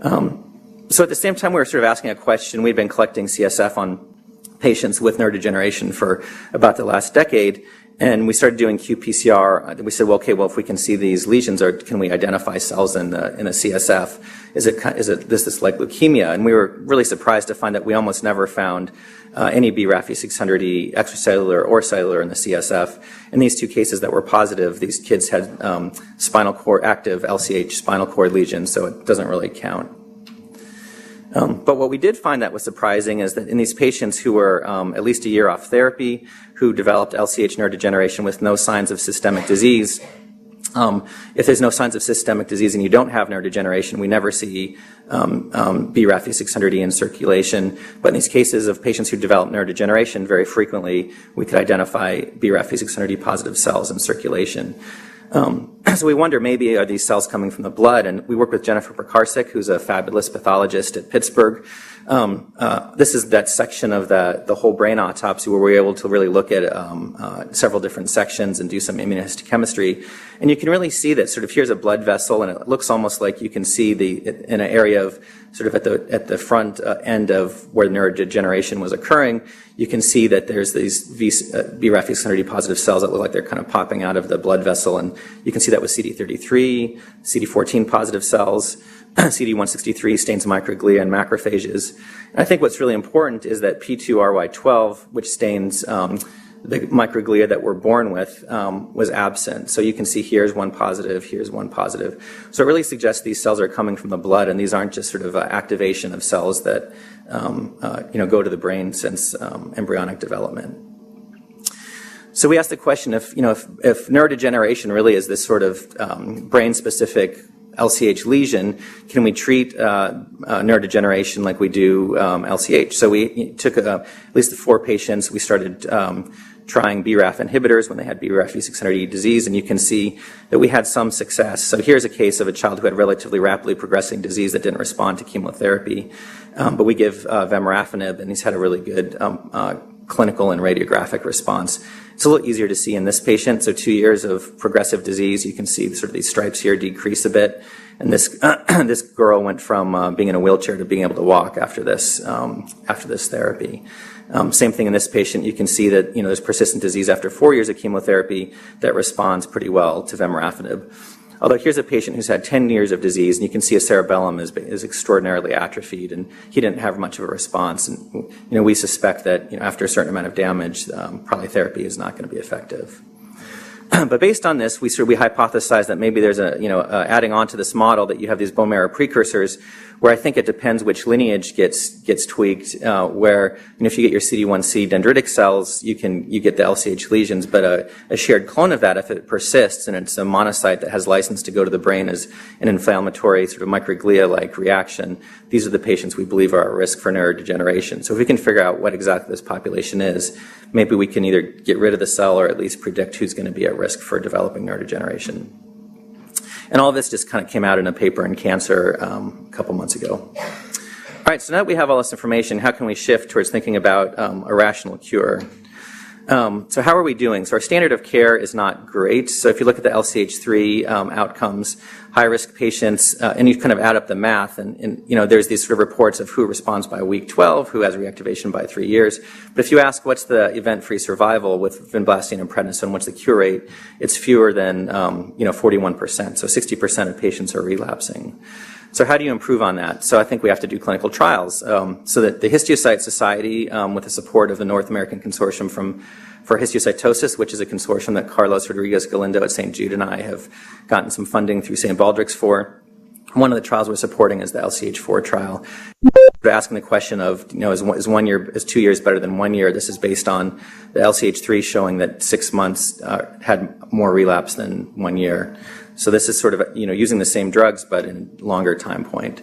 [SPEAKER 2] So at the same time, we were sort of asking a question. We'd been collecting CSF on patients with neurodegeneration for about the last decade, And we started doing qPCR. We said, well, okay, well, if we can see these lesions, can we identify cells in the CSF? Is this like leukemia? And we were really surprised to find that we almost never found any BRAF V600E extracellular or cellular in the CSF. In these two cases that were positive, these kids had spinal cord active LCH spinal cord lesions, so it doesn't really count. But what we did find that was surprising is that in these patients who were at least a year off therapy, who developed LCH neurodegeneration with no signs of systemic disease, if there's no signs of systemic disease and you don't have neurodegeneration, we never see BRAF V600E in circulation. But in these cases of patients who develop neurodegeneration, very frequently we could identify BRAF V600E positive cells in circulation. So we wonder, maybe are these cells coming from the blood? And we work with Jennifer Prakarsik, who's a fabulous pathologist at Pittsburgh. This is that section of the whole brain autopsy where we're able to really look at several different sections and do some immunohistochemistry. And you can really see that sort of here's a blood vessel, and it looks almost like you can see in an area of sort of at the front end of where neurodegeneration was occurring, you can see that there's these BRAF V600E positive cells that look like they're kind of popping out of the blood vessel, and you can see that with CD33, CD14 positive cells, CD163 stains microglia and macrophages. And I think what's really important is that P2RY12, which stains the microglia that we're born with, was absent. So you can see here's one positive, here's one positive. So it really suggests these cells are coming from the blood, and these aren't just sort of activation of cells that go to the brain since embryonic development. So we asked the question, if neurodegeneration really is this sort of brain-specific LCH lesion, can we treat neurodegeneration like we do LCH? So we took at least 4 patients. We started trying BRAF inhibitors when they had BRAF V600E disease, and you can see that we had some success. So here's a case of a child who had relatively rapidly progressing disease that didn't respond to chemotherapy, but we give vemurafenib, and he's had a really good clinical and radiographic response. It's a little easier to see in this patient. So 2 years of progressive disease, you can see sort of these stripes here decrease a bit. And this this girl went from being in a wheelchair to being able to walk after this therapy. Same thing in this patient. You can see that there's persistent disease after 4 years of chemotherapy that responds pretty well to vemurafenib. Although here's a patient who's had 10 years of disease, and you can see a cerebellum is extraordinarily atrophied, and he didn't have much of a response. And we suspect that after a certain amount of damage, probably therapy is not going to be effective. But based on this, we hypothesized that maybe there's adding on to this model that you have these bone marrow precursors, where I think it depends which lineage gets tweaked. Where if you get your CD1C dendritic cells, you get the LCH lesions, but a shared clone of that, if it persists and it's a monocyte that has license to go to the brain as an inflammatory sort of microglia-like reaction, these are the patients we believe are at risk for neurodegeneration. So if we can figure out what exactly this population is, maybe we can either get rid of the cell or at least predict who's going to be at risk for developing neurodegeneration. And all of this just kind of came out in a paper in Cancer a couple months ago. All right, so now that we have all this information, how can we shift towards thinking about a rational cure? So how are we doing? So our standard of care is not great. So if you look at the LCH3 outcomes, high-risk patients, and you kind of add up the math, and there's these sort of reports of who responds by week 12, who has reactivation by 3 years. But if you ask what's the event-free survival with vinblastine and prednisone, what's the cure rate, it's fewer than 41%. So 60% of patients are relapsing. So how do you improve on that? So I think we have to do clinical trials. So that the Histiocyte Society, with the support of the North American Consortium for Histiocytosis, which is a consortium that Carlos Rodriguez Galindo at St. Jude and I have gotten some funding through St. Baldrick's for. One of the trials we're supporting is the LCH4 trial. We're asking the question of, is 2 years better than 1 year? This is based on the LCH3 showing that 6 months had more relapse than 1 year. So this is sort of, using the same drugs, but in longer time point.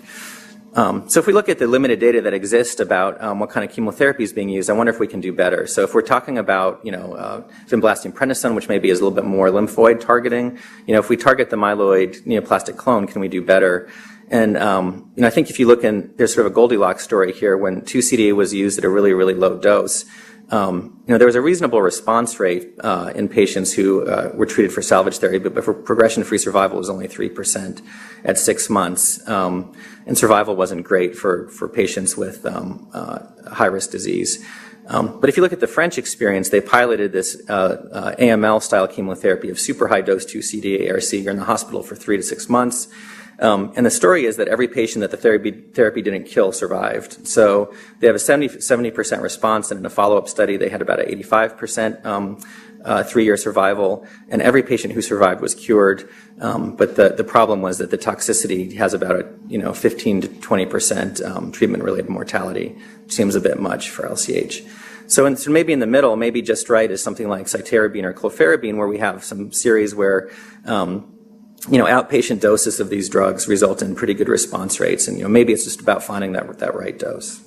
[SPEAKER 2] So if we look at the limited data that exists about what kind of chemotherapy is being used, I wonder if we can do better. So if we're talking about, vinblastine prednisone, which maybe is a little bit more lymphoid targeting, if we target the myeloid neoplastic clone, can we do better? And, I think if you look there's sort of a Goldilocks story here. When 2-CDA was used at a really, really low dose, there was a reasonable response rate in patients who were treated for salvage therapy, but for progression-free survival was only 3% at 6 months, and survival wasn't great for patients with high-risk disease. But if you look at the French experience, they piloted this AML-style chemotherapy of super high-dose 2-CDA-ARC. You're in the hospital for 3 to 6 months. And the story is that every patient that the therapy didn't kill survived. So they have a 70% response, and in a follow-up study, they had about an 85% 3-year survival, and every patient who survived was cured. But the problem was that the toxicity has about a 15 to 20% treatment-related mortality, which seems a bit much for LCH. So maybe in the middle, maybe just right, is something like cytarabine or clofarabine, where we have some series where outpatient doses of these drugs result in pretty good response rates, and maybe it's just about finding that right dose.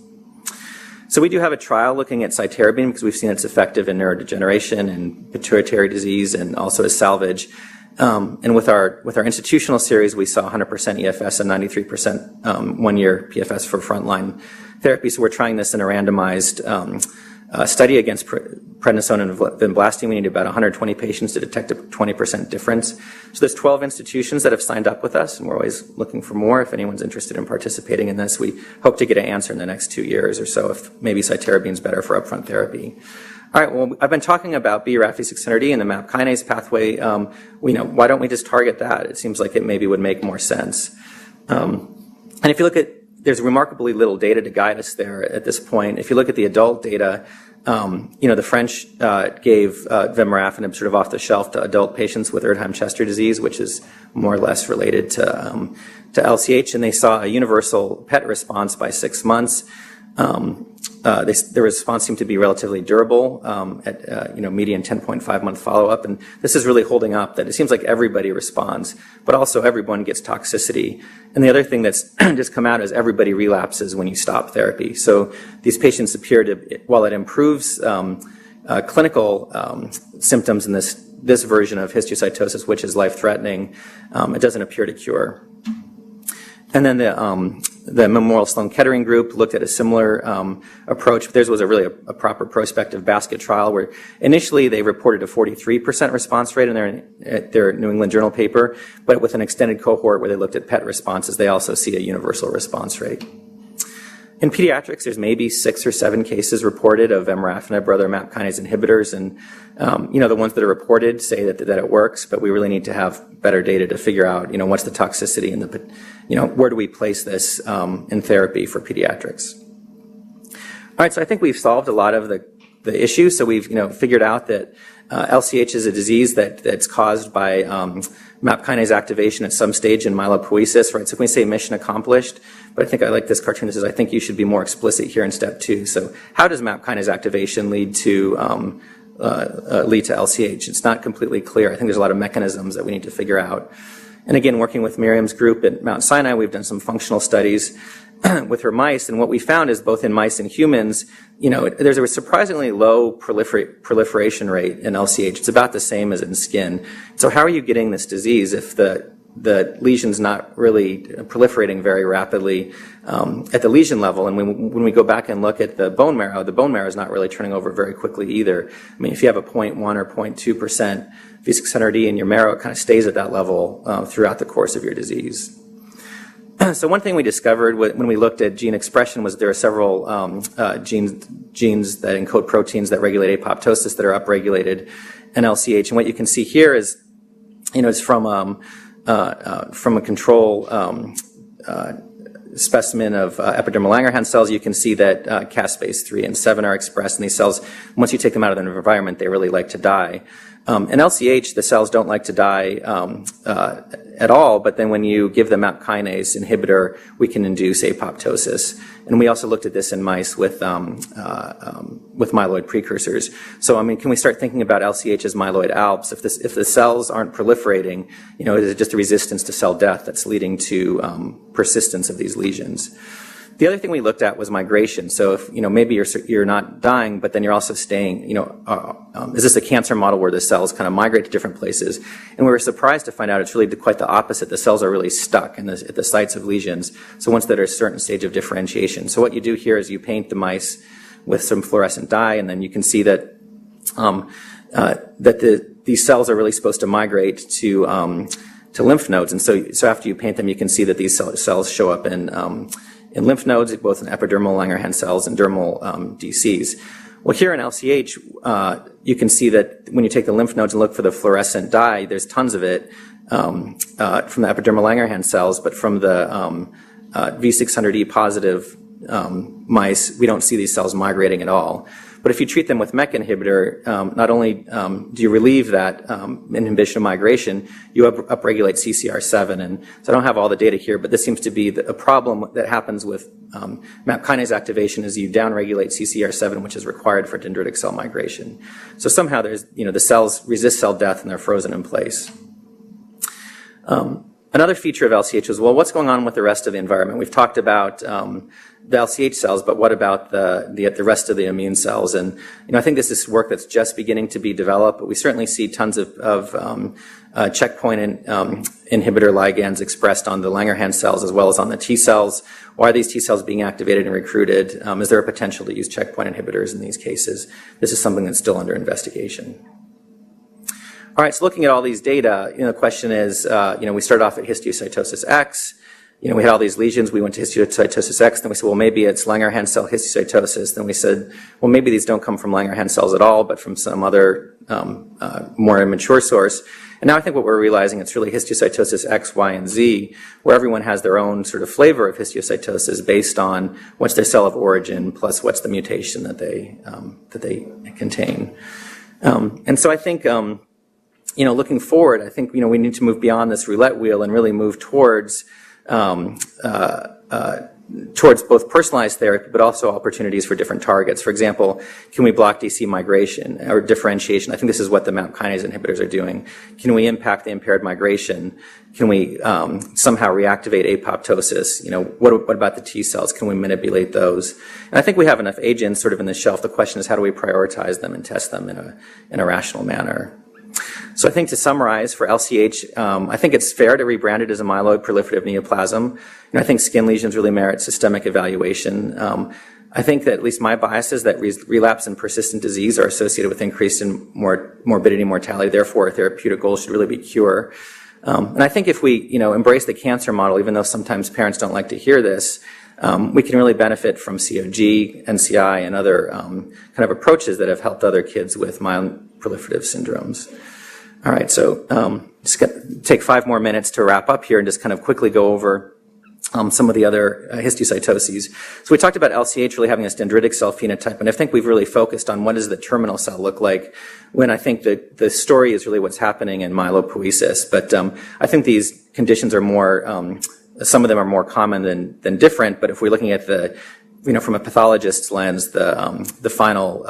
[SPEAKER 2] So we do have a trial looking at cytarabine because we've seen it's effective in neurodegeneration and pituitary disease and also as salvage. And with our institutional series, we saw 100% EFS and 93% 1-year PFS for frontline therapy. So we're trying this in a randomized study against prednisone and vinblastine. We need about 120 patients to detect a 20% difference. So there's 12 institutions that have signed up with us, and we're always looking for more. If anyone's interested in participating in this, we hope to get an answer in the next 2 years or so if maybe cytarabine is better for upfront therapy. All right, well, I've been talking about BRAF-V600E and the MAP kinase pathway. Why don't we just target that? It seems like it maybe would make more sense. And if you look at, there's remarkably little data to guide us there at this point. If you look at the adult data, the French gave vemurafenib sort of off the shelf to adult patients with Erdheim-Chester disease, which is more or less related to LCH, and they saw a universal PET response by 6 months. The response seemed to be relatively durable at median 10.5 month follow-up, and this is really holding up that it seems like everybody responds, but also everyone gets toxicity. And the other thing that's just come out is everybody relapses when you stop therapy. So these patients appear to, while it improves clinical symptoms in this version of histiocytosis, which is life-threatening, it doesn't appear to cure. And then the Memorial Sloan Kettering group looked at a similar approach. Theirs was a proper prospective basket trial where initially they reported a 43% response rate in their New England Journal paper, but with an extended cohort where they looked at PET responses, they also see a universal response rate. In pediatrics, there's maybe 6 or 7 cases reported of vemurafenib or other MAP kinase inhibitors, and the ones that are reported say that it works, but we really need to have better data to figure out what's the toxicity and where do we place this in therapy for pediatrics. All right, so I think we've solved a lot of the issues. So we've figured out that LCH is a disease that's caused by MAP kinase activation at some stage in myelopoiesis, right? So when we say mission accomplished, but I think I like this cartoon that says, I think you should be more explicit here in step 2. So how does MAP kinase activation lead to LCH? It's not completely clear. I think there's a lot of mechanisms that we need to figure out. And again, working with Miriam's group at Mount Sinai, we've done some functional studies with her mice, and what we found is both in mice and humans, there's a surprisingly low proliferation rate in LCH. It's about the same as in skin. So how are you getting this disease if the lesion's not really proliferating very rapidly at the lesion level? And when we go back and look at the bone marrow is not really turning over very quickly either. I mean, if you have a 0.1 or 0.2% V600E in your marrow, it kind of stays at that level throughout the course of your disease. So one thing we discovered when we looked at gene expression was there are several genes that encode proteins that regulate apoptosis that are upregulated in LCH. And what you can see here is, it's from a control specimen of epidermal Langerhans cells. You can see that caspase 3 and 7 are expressed in these cells. Once you take them out of their environment, they really like to die. In LCH, the cells don't like to die at all, but then when you give the MAP kinase inhibitor, we can induce apoptosis. And we also looked at this in mice with myeloid precursors. So, can we start thinking about LCH as myeloid ALPS? If the cells aren't proliferating, is it just a resistance to cell death that's leading to persistence of these lesions? The other thing we looked at was migration. So if, maybe you're not dying, but then you're also staying, is this a cancer model where the cells kind of migrate to different places? And we were surprised to find out it's really quite the opposite. The cells are really stuck at the sites of lesions. So once they're at a certain stage of differentiation. So what you do here is you paint the mice with some fluorescent dye, and then you can see that, these cells are really supposed to migrate to lymph nodes. And so after you paint them, you can see that these cells show up in lymph nodes, both in epidermal Langerhans cells and dermal DCs. Well, here in LCH, you can see that when you take the lymph nodes and look for the fluorescent dye, there's tons of it from the epidermal Langerhans cells, but from the V600E positive mice, we don't see these cells migrating at all. But if you treat them with MEK inhibitor, not only do you relieve that inhibition of migration, you upregulate CCR7. And so I don't have all the data here, but this seems to be a problem that happens with MAP kinase activation is you downregulate CCR7, which is required for dendritic cell migration. So somehow there's, the cells resist cell death and they're frozen in place. Another feature of LCH is, well, what's going on with the rest of the environment? We've talked about the LCH cells, but what about the rest of the immune cells? And I think this is work that's just beginning to be developed, but we certainly see tons of checkpoint inhibitor ligands expressed on the Langerhans cells as well as on the T cells. Why are these T cells being activated and recruited? Is there a potential to use checkpoint inhibitors in these cases? This is something that's still under investigation. All right, so looking at all these data, the question is, we started off at histiocytosis X. We had all these lesions. We went to histiocytosis X. Then we said, well, maybe it's Langerhans cell histiocytosis. Then we said, well, maybe these don't come from Langerhans cells at all, but from some other more immature source. And now I think what we're realizing, it's really histiocytosis X, Y, and Z, where everyone has their own sort of flavor of histiocytosis based on what's their cell of origin plus what's the mutation that they contain. And so I think, looking forward, I think, we need to move beyond this roulette wheel and really move towards both personalized therapy, but also opportunities for different targets. For example, can we block DC migration or differentiation? I think this is what the MAP kinase inhibitors are doing. Can we impact the impaired migration? Can we somehow reactivate apoptosis? What about the T cells? Can we manipulate those? And I think we have enough agents sort of in the shelf. The question is, how do we prioritize them and test them in a rational manner? So I think to summarize for LCH, I think it's fair to rebrand it as a myeloid proliferative neoplasm. I think skin lesions really merit systemic evaluation. I think that at least my bias is that relapse and persistent disease are associated with increase in morbidity and mortality. Therefore, a therapeutic goal should really be cure. And I think if we, embrace the cancer model, even though sometimes parents don't like to hear this, we can really benefit from COG, NCI, and other kind of approaches that have helped other kids with myeloproliferative syndromes. All right, so just take 5 more minutes to wrap up here and just kind of quickly go over some of the other histiocytoses. So we talked about LCH really having this dendritic cell phenotype, and I think we've really focused on what does the terminal cell look like, when I think that the story is really what's happening in myelopoiesis. But I think these conditions are more, some of them are more common than different, but if we're looking at the, from a pathologist's lens, the final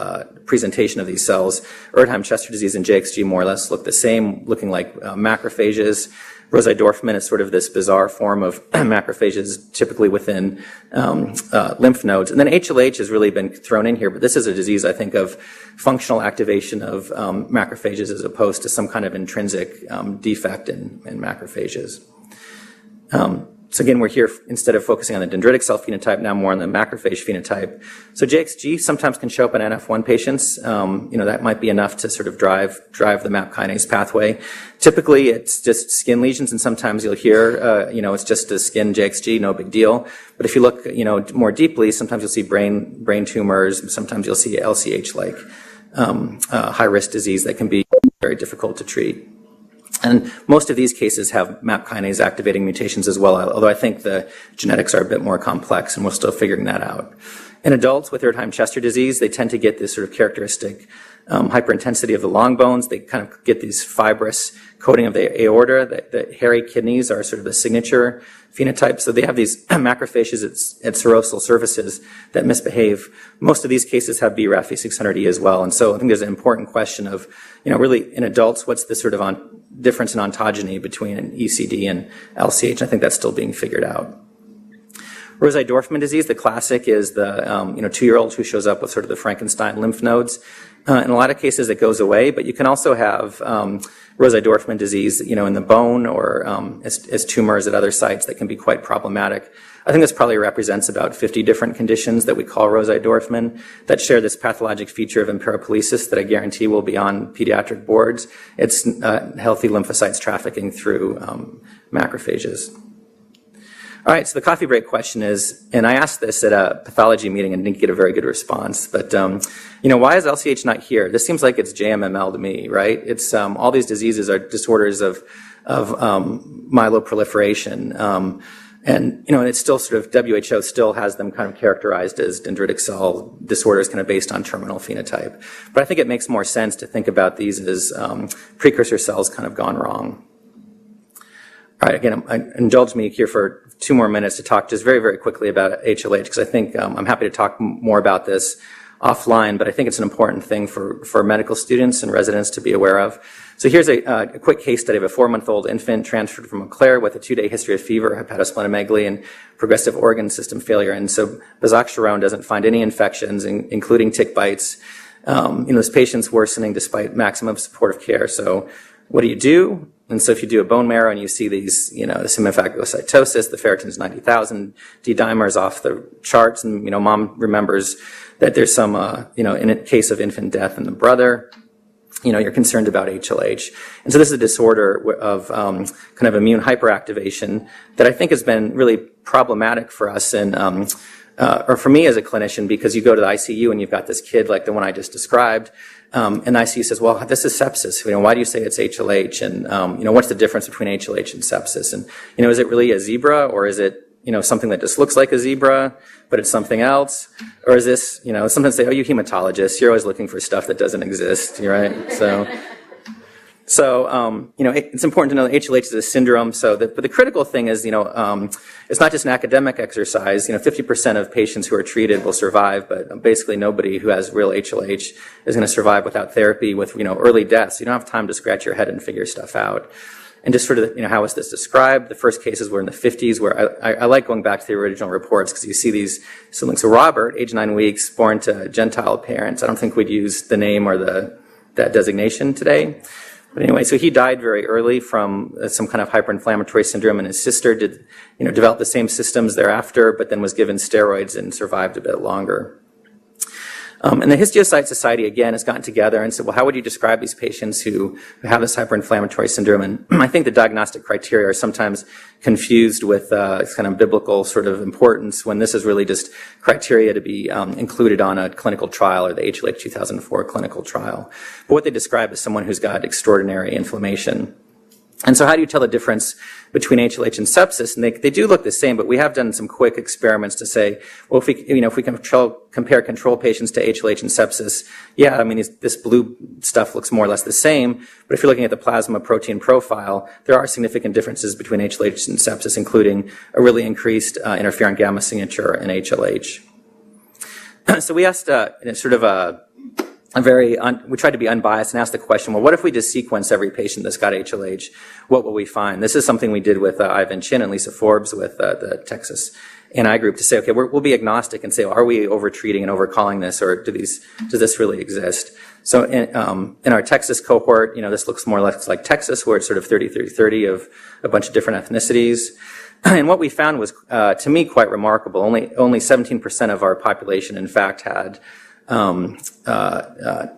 [SPEAKER 2] presentation of these cells, Erdheim-Chester disease and JXG more or less look the same, looking like macrophages. Rosai-Dorfman is sort of this bizarre form of macrophages, typically within lymph nodes. And then HLH has really been thrown in here, but this is a disease, I think, of functional activation of macrophages as opposed to some kind of intrinsic defect in macrophages. So again, we're here, instead of focusing on the dendritic cell phenotype, now more on the macrophage phenotype. So JXG sometimes can show up in NF1 patients. That might be enough to sort of drive the MAP kinase pathway. Typically, it's just skin lesions, and sometimes you'll hear, it's just a skin JXG, no big deal. But if you look, more deeply, sometimes you'll see brain tumors. Sometimes you'll see LCH-like high-risk disease that can be very difficult to treat. And most of these cases have MAP kinase activating mutations as well, although I think the genetics are a bit more complex, and we're still figuring that out. In adults with Erdheim-Chester disease, they tend to get this sort of characteristic hyperintensity of the long bones. They kind of get these fibrous coating of the aorta. The hairy kidneys are sort of the signature phenotype. So they have these macrophages at serosal surfaces that misbehave. Most of these cases have BRAF V600E as well. And so I think there's an important question of, really in adults, what's the sort of difference in ontogeny between an ECD and LCH? I think that's still being figured out. Rosai-Dorfman disease, the classic is the 2-year-old who shows up with sort of the Frankenstein lymph nodes. In a lot of cases, it goes away, but you can also have Rosai-Dorfman disease, in the bone or as tumors at other sites that can be quite problematic. I think this probably represents about 50 different conditions that we call Rosai-Dorfman that share this pathologic feature of imperapolesis that I guarantee will be on pediatric boards. It's healthy lymphocytes trafficking through macrophages. All right, so the coffee break question is, and I asked this at a pathology meeting and didn't get a very good response, but, why is LCH not here? This seems like it's JMML to me, right? It's, all these diseases are disorders of myeloproliferation. And it's still sort of, WHO still has them kind of characterized as dendritic cell disorders kind of based on terminal phenotype. But I think it makes more sense to think about these as precursor cells kind of gone wrong. All right, again, indulge me here for 2 more minutes to talk just very, very quickly about HLH, because I think I'm happy to talk more about this offline, but I think it's an important thing for medical students and residents to be aware of. So here's a quick case study of a 4-month-old infant transferred from Eau Claire with a 2-day history of fever, hepatosplenomegaly, and progressive organ system failure. And so bezoxyrone doesn't find any infections, including tick bites. This patient's worsening despite maximum supportive care. So what do? And so if you do a bone marrow and you see these, the histiocytosis, the ferritin's 90,000, D-dimer is off the charts, and, mom remembers that there's some, in a case of infant death in the brother, you're concerned about HLH. And so this is a disorder of kind of immune hyperactivation that I think has been really problematic for us or for me as a clinician, because you go to the ICU and you've got this kid like the one I just described, and the ICU says, well, this is sepsis. Why do you say it's HLH? And, what's the difference between HLH and sepsis? And, is it really a zebra, or is it, something that just looks like a zebra, but it's something else? Or is this, sometimes say, oh, you hematologists, you're always looking for stuff that doesn't exist, right? So, it's important to know that HLH is a syndrome. But the critical thing is, it's not just an academic exercise. 50% of patients who are treated will survive, but basically nobody who has real HLH is going to survive without therapy with, early deaths. You don't have time to scratch your head and figure stuff out. And just sort of, how is this described? The first cases were in the 50s, where I like going back to the original reports, because you see these siblings. So Robert, age 9 weeks, born to Gentile parents. I don't think we'd use the name or that designation today. But anyway, so he died very early from some kind of hyperinflammatory syndrome, and his sister did, develop the same symptoms thereafter, but then was given steroids and survived a bit longer. And the Histiocyte Society, again, has gotten together and said, well, how would you describe these patients who have this hyperinflammatory syndrome? And I think the diagnostic criteria are sometimes confused with kind of biblical sort of importance, when this is really just criteria to be included on a clinical trial, or the HLH 2004 clinical trial. But what they describe is someone who's got extraordinary inflammation. And so how do you tell the difference between HLH and sepsis? And they do look the same, but we have done some quick experiments to say, well, if we compare control patients to HLH and sepsis, yeah, this blue stuff looks more or less the same. But if you're looking at the plasma protein profile, there are significant differences between HLH and sepsis, including a really increased interferon gamma signature in HLH. So we asked we tried to be unbiased and ask the question, well, what if we just sequence every patient that's got HLH? What will we find? This is something we did with Ivan Chin and Lisa Forbes with the Texas ANI group, to say, okay, we'll be agnostic and say, well, are we overtreating and overcalling this, or does this really exist? So in our Texas cohort, this looks more or less like Texas, where it's sort of 30-30-30 of a bunch of different ethnicities. And what we found was, to me, quite remarkable. Only 17% of our population, in fact, had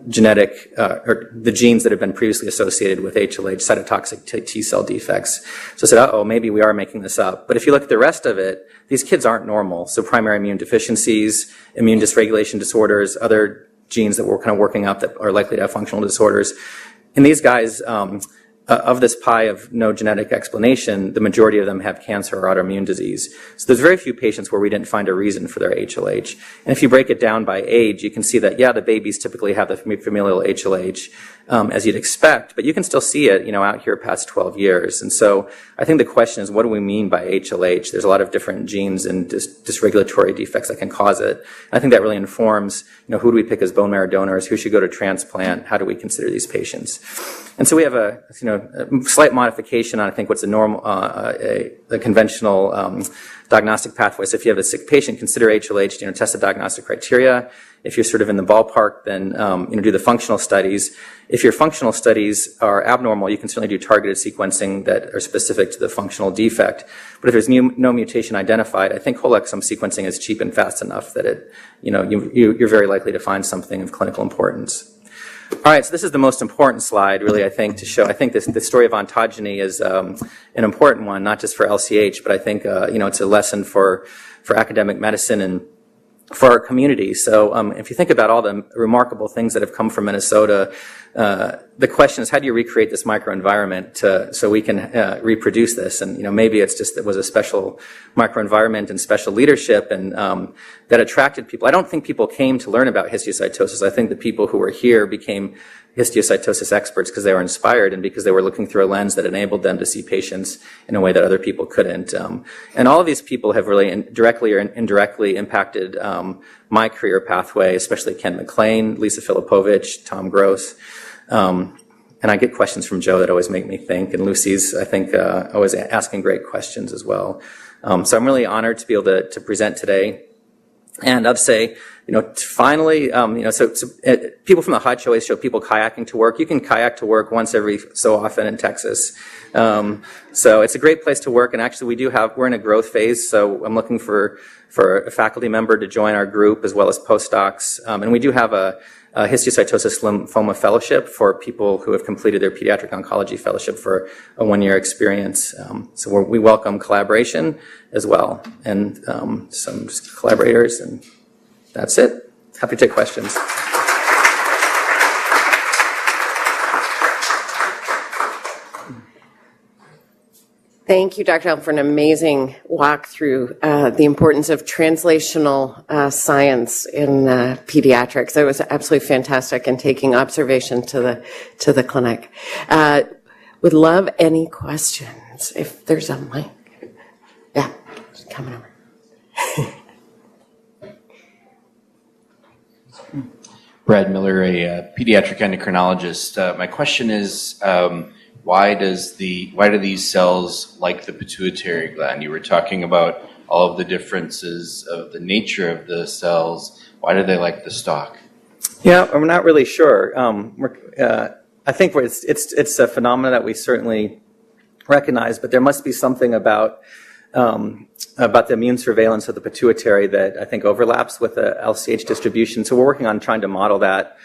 [SPEAKER 2] genetic, or the genes that have been previously associated with HLH, cytotoxic T cell defects. So I said, maybe we are making this up. But if you look at the rest of it, these kids aren't normal. So primary immune deficiencies, immune dysregulation disorders, other genes that we're kind of working up that are likely to have functional disorders. And these guys, of this pie of no genetic explanation, the majority of them have cancer or autoimmune disease. So there's very few patients where we didn't find a reason for their HLH. And if you break it down by age, you can see that, the babies typically have the familial HLH, as you'd expect, but you can still see it, out here past 12 years. And so I think the question is, what do we mean by HLH? There's a lot of different genes and dysregulatory defects that can cause it. And I think that really informs, who do we pick as bone marrow donors? Who should go to transplant? How do we consider these patients? And so we have a slight modification on, I think, what's the conventional diagnostic pathway. So if you have a sick patient, consider HLH, test the diagnostic criteria. If you're sort of in the ballpark, then do the functional studies. If your functional studies are abnormal, you can certainly do targeted sequencing that are specific to the functional defect. But if there's no mutation identified, I think whole exome sequencing is cheap and fast enough that you're very likely to find something of clinical importance. All right, so this is the most important slide, really, I think, to show. I think the story of ontogeny is an important one, not just for LCH, but I think, it's a lesson for academic medicine and for our community. So if you think about all the remarkable things that have come from Minnesota, the question is, how do you recreate this microenvironment so we can reproduce this? And, maybe it's just, it was a special microenvironment and special leadership and that attracted people. I don't think people came to learn about histiocytosis. I think the people who were here became histiocytosis experts because they were inspired and because they were looking through a lens that enabled them to see patients in a way that other people couldn't. And all of these people have really directly or indirectly impacted my career pathway, especially Ken McLean, Lisa Filipovich, Tom Gross. And I get questions from Joe that always make me think, and Lucy's, I think, always asking great questions as well. So I'm really honored to be able to present today. And I'd say, finally, people from the Hutch always show people kayaking to work. You can kayak to work once every so often in Texas. So it's a great place to work. And actually, we're in a growth phase. So I'm looking for a faculty member to join our group as well as postdocs. And we do have a histiocytosis lymphoma fellowship for people who have completed their pediatric oncology fellowship for a 1-year experience. So we welcome collaboration as well, and some collaborators, and that's it. Happy to take questions.
[SPEAKER 1] Thank you, Dr. Elm, for an amazing walk through the importance of translational science in pediatrics. It was absolutely fantastic, and taking observation to the clinic. Would love any questions if there's a mic. Yeah, just coming over.
[SPEAKER 3] Brad Miller, a pediatric endocrinologist. My question is, why do these cells like the pituitary gland? You were talking about all of the differences of the nature of the cells. Why do they like the stalk?
[SPEAKER 2] Yeah, I'm not really sure. I think it's a phenomenon that we certainly recognize, but there must be something about the immune surveillance of the pituitary that I think overlaps with the LCH distribution. So we're working on trying to model that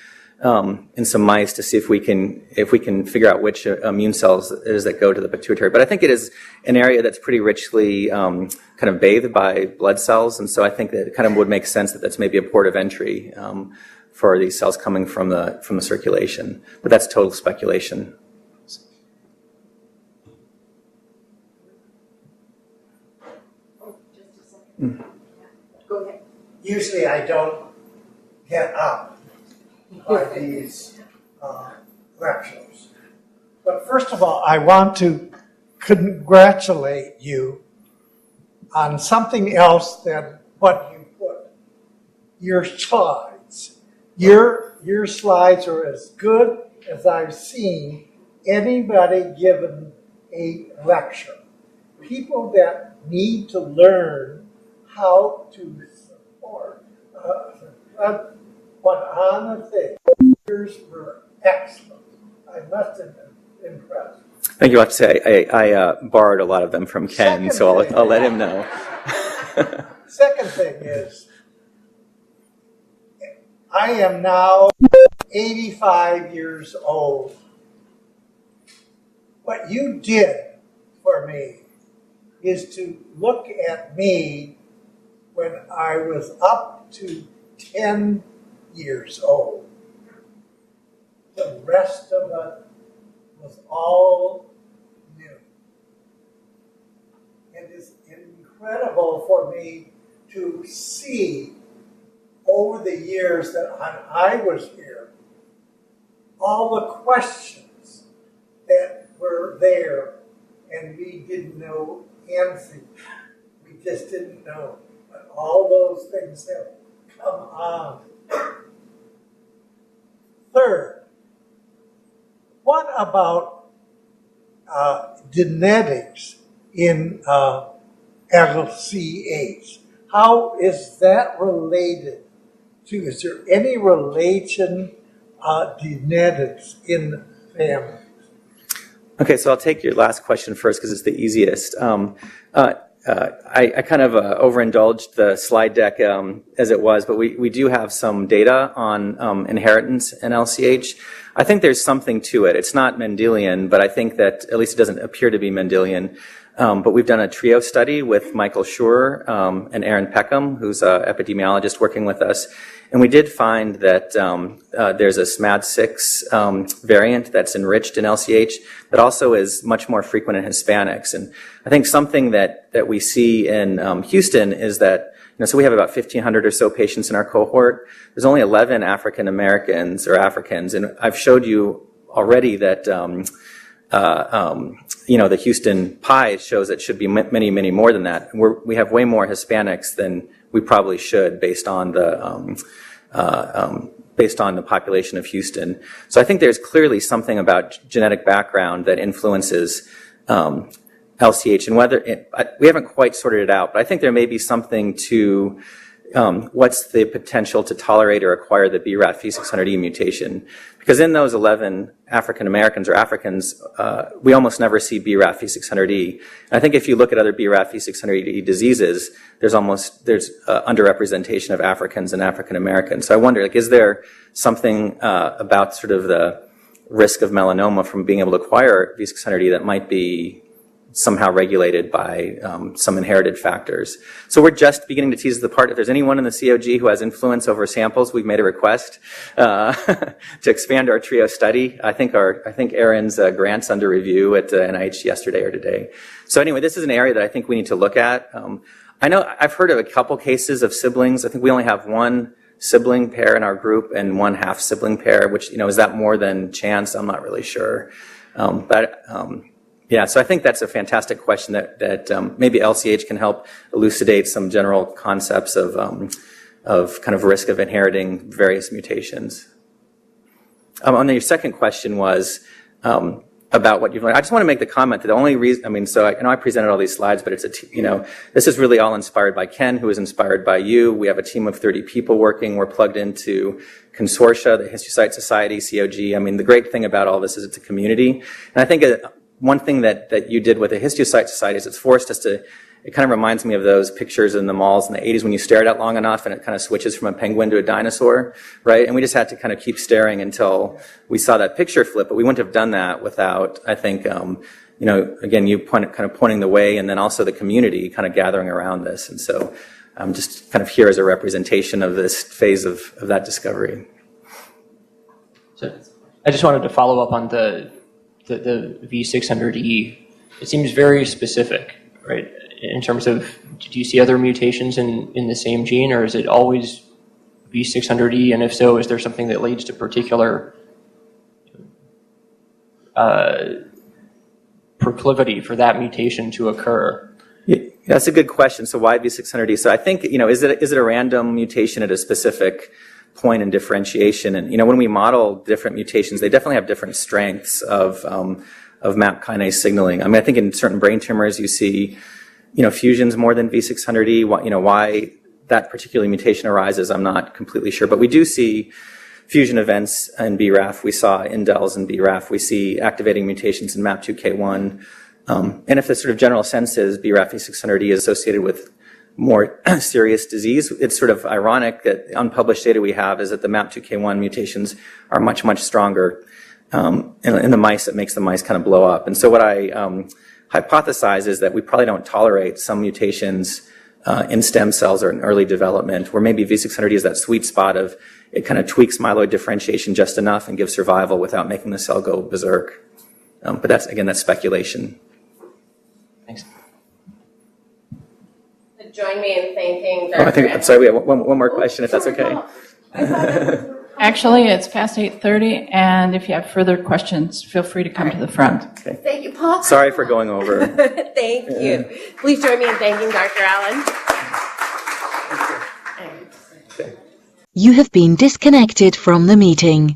[SPEAKER 2] in some mice to see if we can figure out which immune cells it is that go to the pituitary. But I think it is an area that's pretty richly kind of bathed by blood cells, and so I think that it kind of would make sense that that's maybe a port of entry for these cells coming from the circulation. But that's total speculation.
[SPEAKER 4] Go ahead. Usually I don't get up by these lectures. But first of all, I want to congratulate you on something else than what you put. Your slides. Your slides are as good as I've seen anybody given a lecture. People that need to learn how to support but on the thing. Yours were excellent. I must have been impressed.
[SPEAKER 2] Thank you. I have to say, I borrowed a lot of them from Ken, so I'll let him know.
[SPEAKER 4] Second thing is, I am now 85 years old. What you did for me is to look at me when I was up to 10 years old. The rest of it was all new. It is incredible for me to see over the years that I was here, all the questions that were there and we didn't know anything. We just didn't know. But all those things have come on. Third, what about genetics in LCH? How is that related to, is there any relation genetics in the family?
[SPEAKER 2] Okay, so I'll take your last question first because it's the easiest. I kind of overindulged the slide deck as it was, but we do have some data on inheritance in LCH. I think there's something to it. It's not Mendelian, but I think that at least it doesn't appear to be Mendelian. But we've done a trio study with Michael Schur and Aaron Peckham, who's an epidemiologist working with us. And we did find that there's a SMAD6 variant that's enriched in LCH that also is much more frequent in Hispanics. And I think something that we see in Houston is that, so we have about 1,500 or so patients in our cohort. There's only 11 African Americans or Africans. And I've showed you already that, the Houston pie shows it should be many, many more than that. We have way more Hispanics than we probably should based on the population of Houston. So I think there's clearly something about genetic background that influences LCH, and we haven't quite sorted it out, but I think there may be something to what's the potential to tolerate or acquire the BRAF V600E mutation. Because in those 11 African Americans or Africans, we almost never see BRAF V600E. And I think if you look at other BRAF V600E diseases, there's underrepresentation of Africans and African Americans. So I wonder, is there something about sort of the risk of melanoma from being able to acquire V600E that might be somehow regulated by some inherited factors. So we're just beginning to tease the part. If there's anyone in the COG who has influence over samples, we've made a request to expand our trio study. I think Aaron's grant's under review at NIH yesterday or today. So anyway, this is an area that I think we need to look at. I know I've heard of a couple cases of siblings. I think we only have one sibling pair in our group and one half sibling pair, which, is that more than chance? I'm not really sure. Yeah, so I think that's a fantastic question that maybe LCH can help elucidate some general concepts of kind of risk of inheriting various mutations. On your second question was about what you've learned. I just want to make the comment that the only reason, I presented all these slides, but it's this is really all inspired by Ken, who is inspired by you. We have a team of 30 people working. We're plugged into consortia, the Histiocyte Society, COG. The great thing about all this is it's a community. And I think one thing that you did with the Histiocyte Society is it's forced us to, it kind of reminds me of those pictures in the malls in the 80s when you stare at it long enough and it kind of switches from a penguin to a dinosaur, right? And we just had to kind of keep staring until we saw that picture flip, but we wouldn't have done that without, I think, again, you kind of pointing the way, and then also the community kind of gathering around this. And so I'm just kind of here as a representation of this phase of that discovery.
[SPEAKER 5] So I just wanted to follow up on the V600E. It seems very specific, right? In terms of, do you see other mutations in the same gene, or is it always V600E? And if so, is there something that leads to particular proclivity for that mutation to occur?
[SPEAKER 2] Yeah, that's a good question. So why V600E? So I think, is it a random mutation at a specific point in differentiation? And, when we model different mutations, they definitely have different strengths of MAP kinase signaling. I think in certain brain tumors, you see, fusions more than V600E. Why that particular mutation arises, I'm not completely sure. But we do see fusion events in BRAF. We saw indels in BRAF. We see activating mutations in MAP2K1. And if the sort of general sense is BRAF V600E is associated with more serious disease, it's sort of ironic that the unpublished data we have is that the MAP2K1 mutations are much, much stronger in the mice. That makes the mice kind of blow up. And so what I hypothesize is that we probably don't tolerate some mutations in stem cells or in early development, where maybe V600E is that sweet spot of it kind of tweaks myeloid differentiation just enough and gives survival without making the cell go berserk. But that's speculation.
[SPEAKER 5] Thanks.
[SPEAKER 1] Join me in thanking Dr.
[SPEAKER 2] I'm sorry, we have one more question, if that's okay.
[SPEAKER 6] Actually, it's past 8:30, and if you have further questions, feel free to come to the front.
[SPEAKER 2] Okay.
[SPEAKER 1] Thank you, Paul.
[SPEAKER 2] Sorry for going over.
[SPEAKER 1] Thank you. Please join me in thanking Dr. Allen.
[SPEAKER 7] You have been disconnected from the meeting.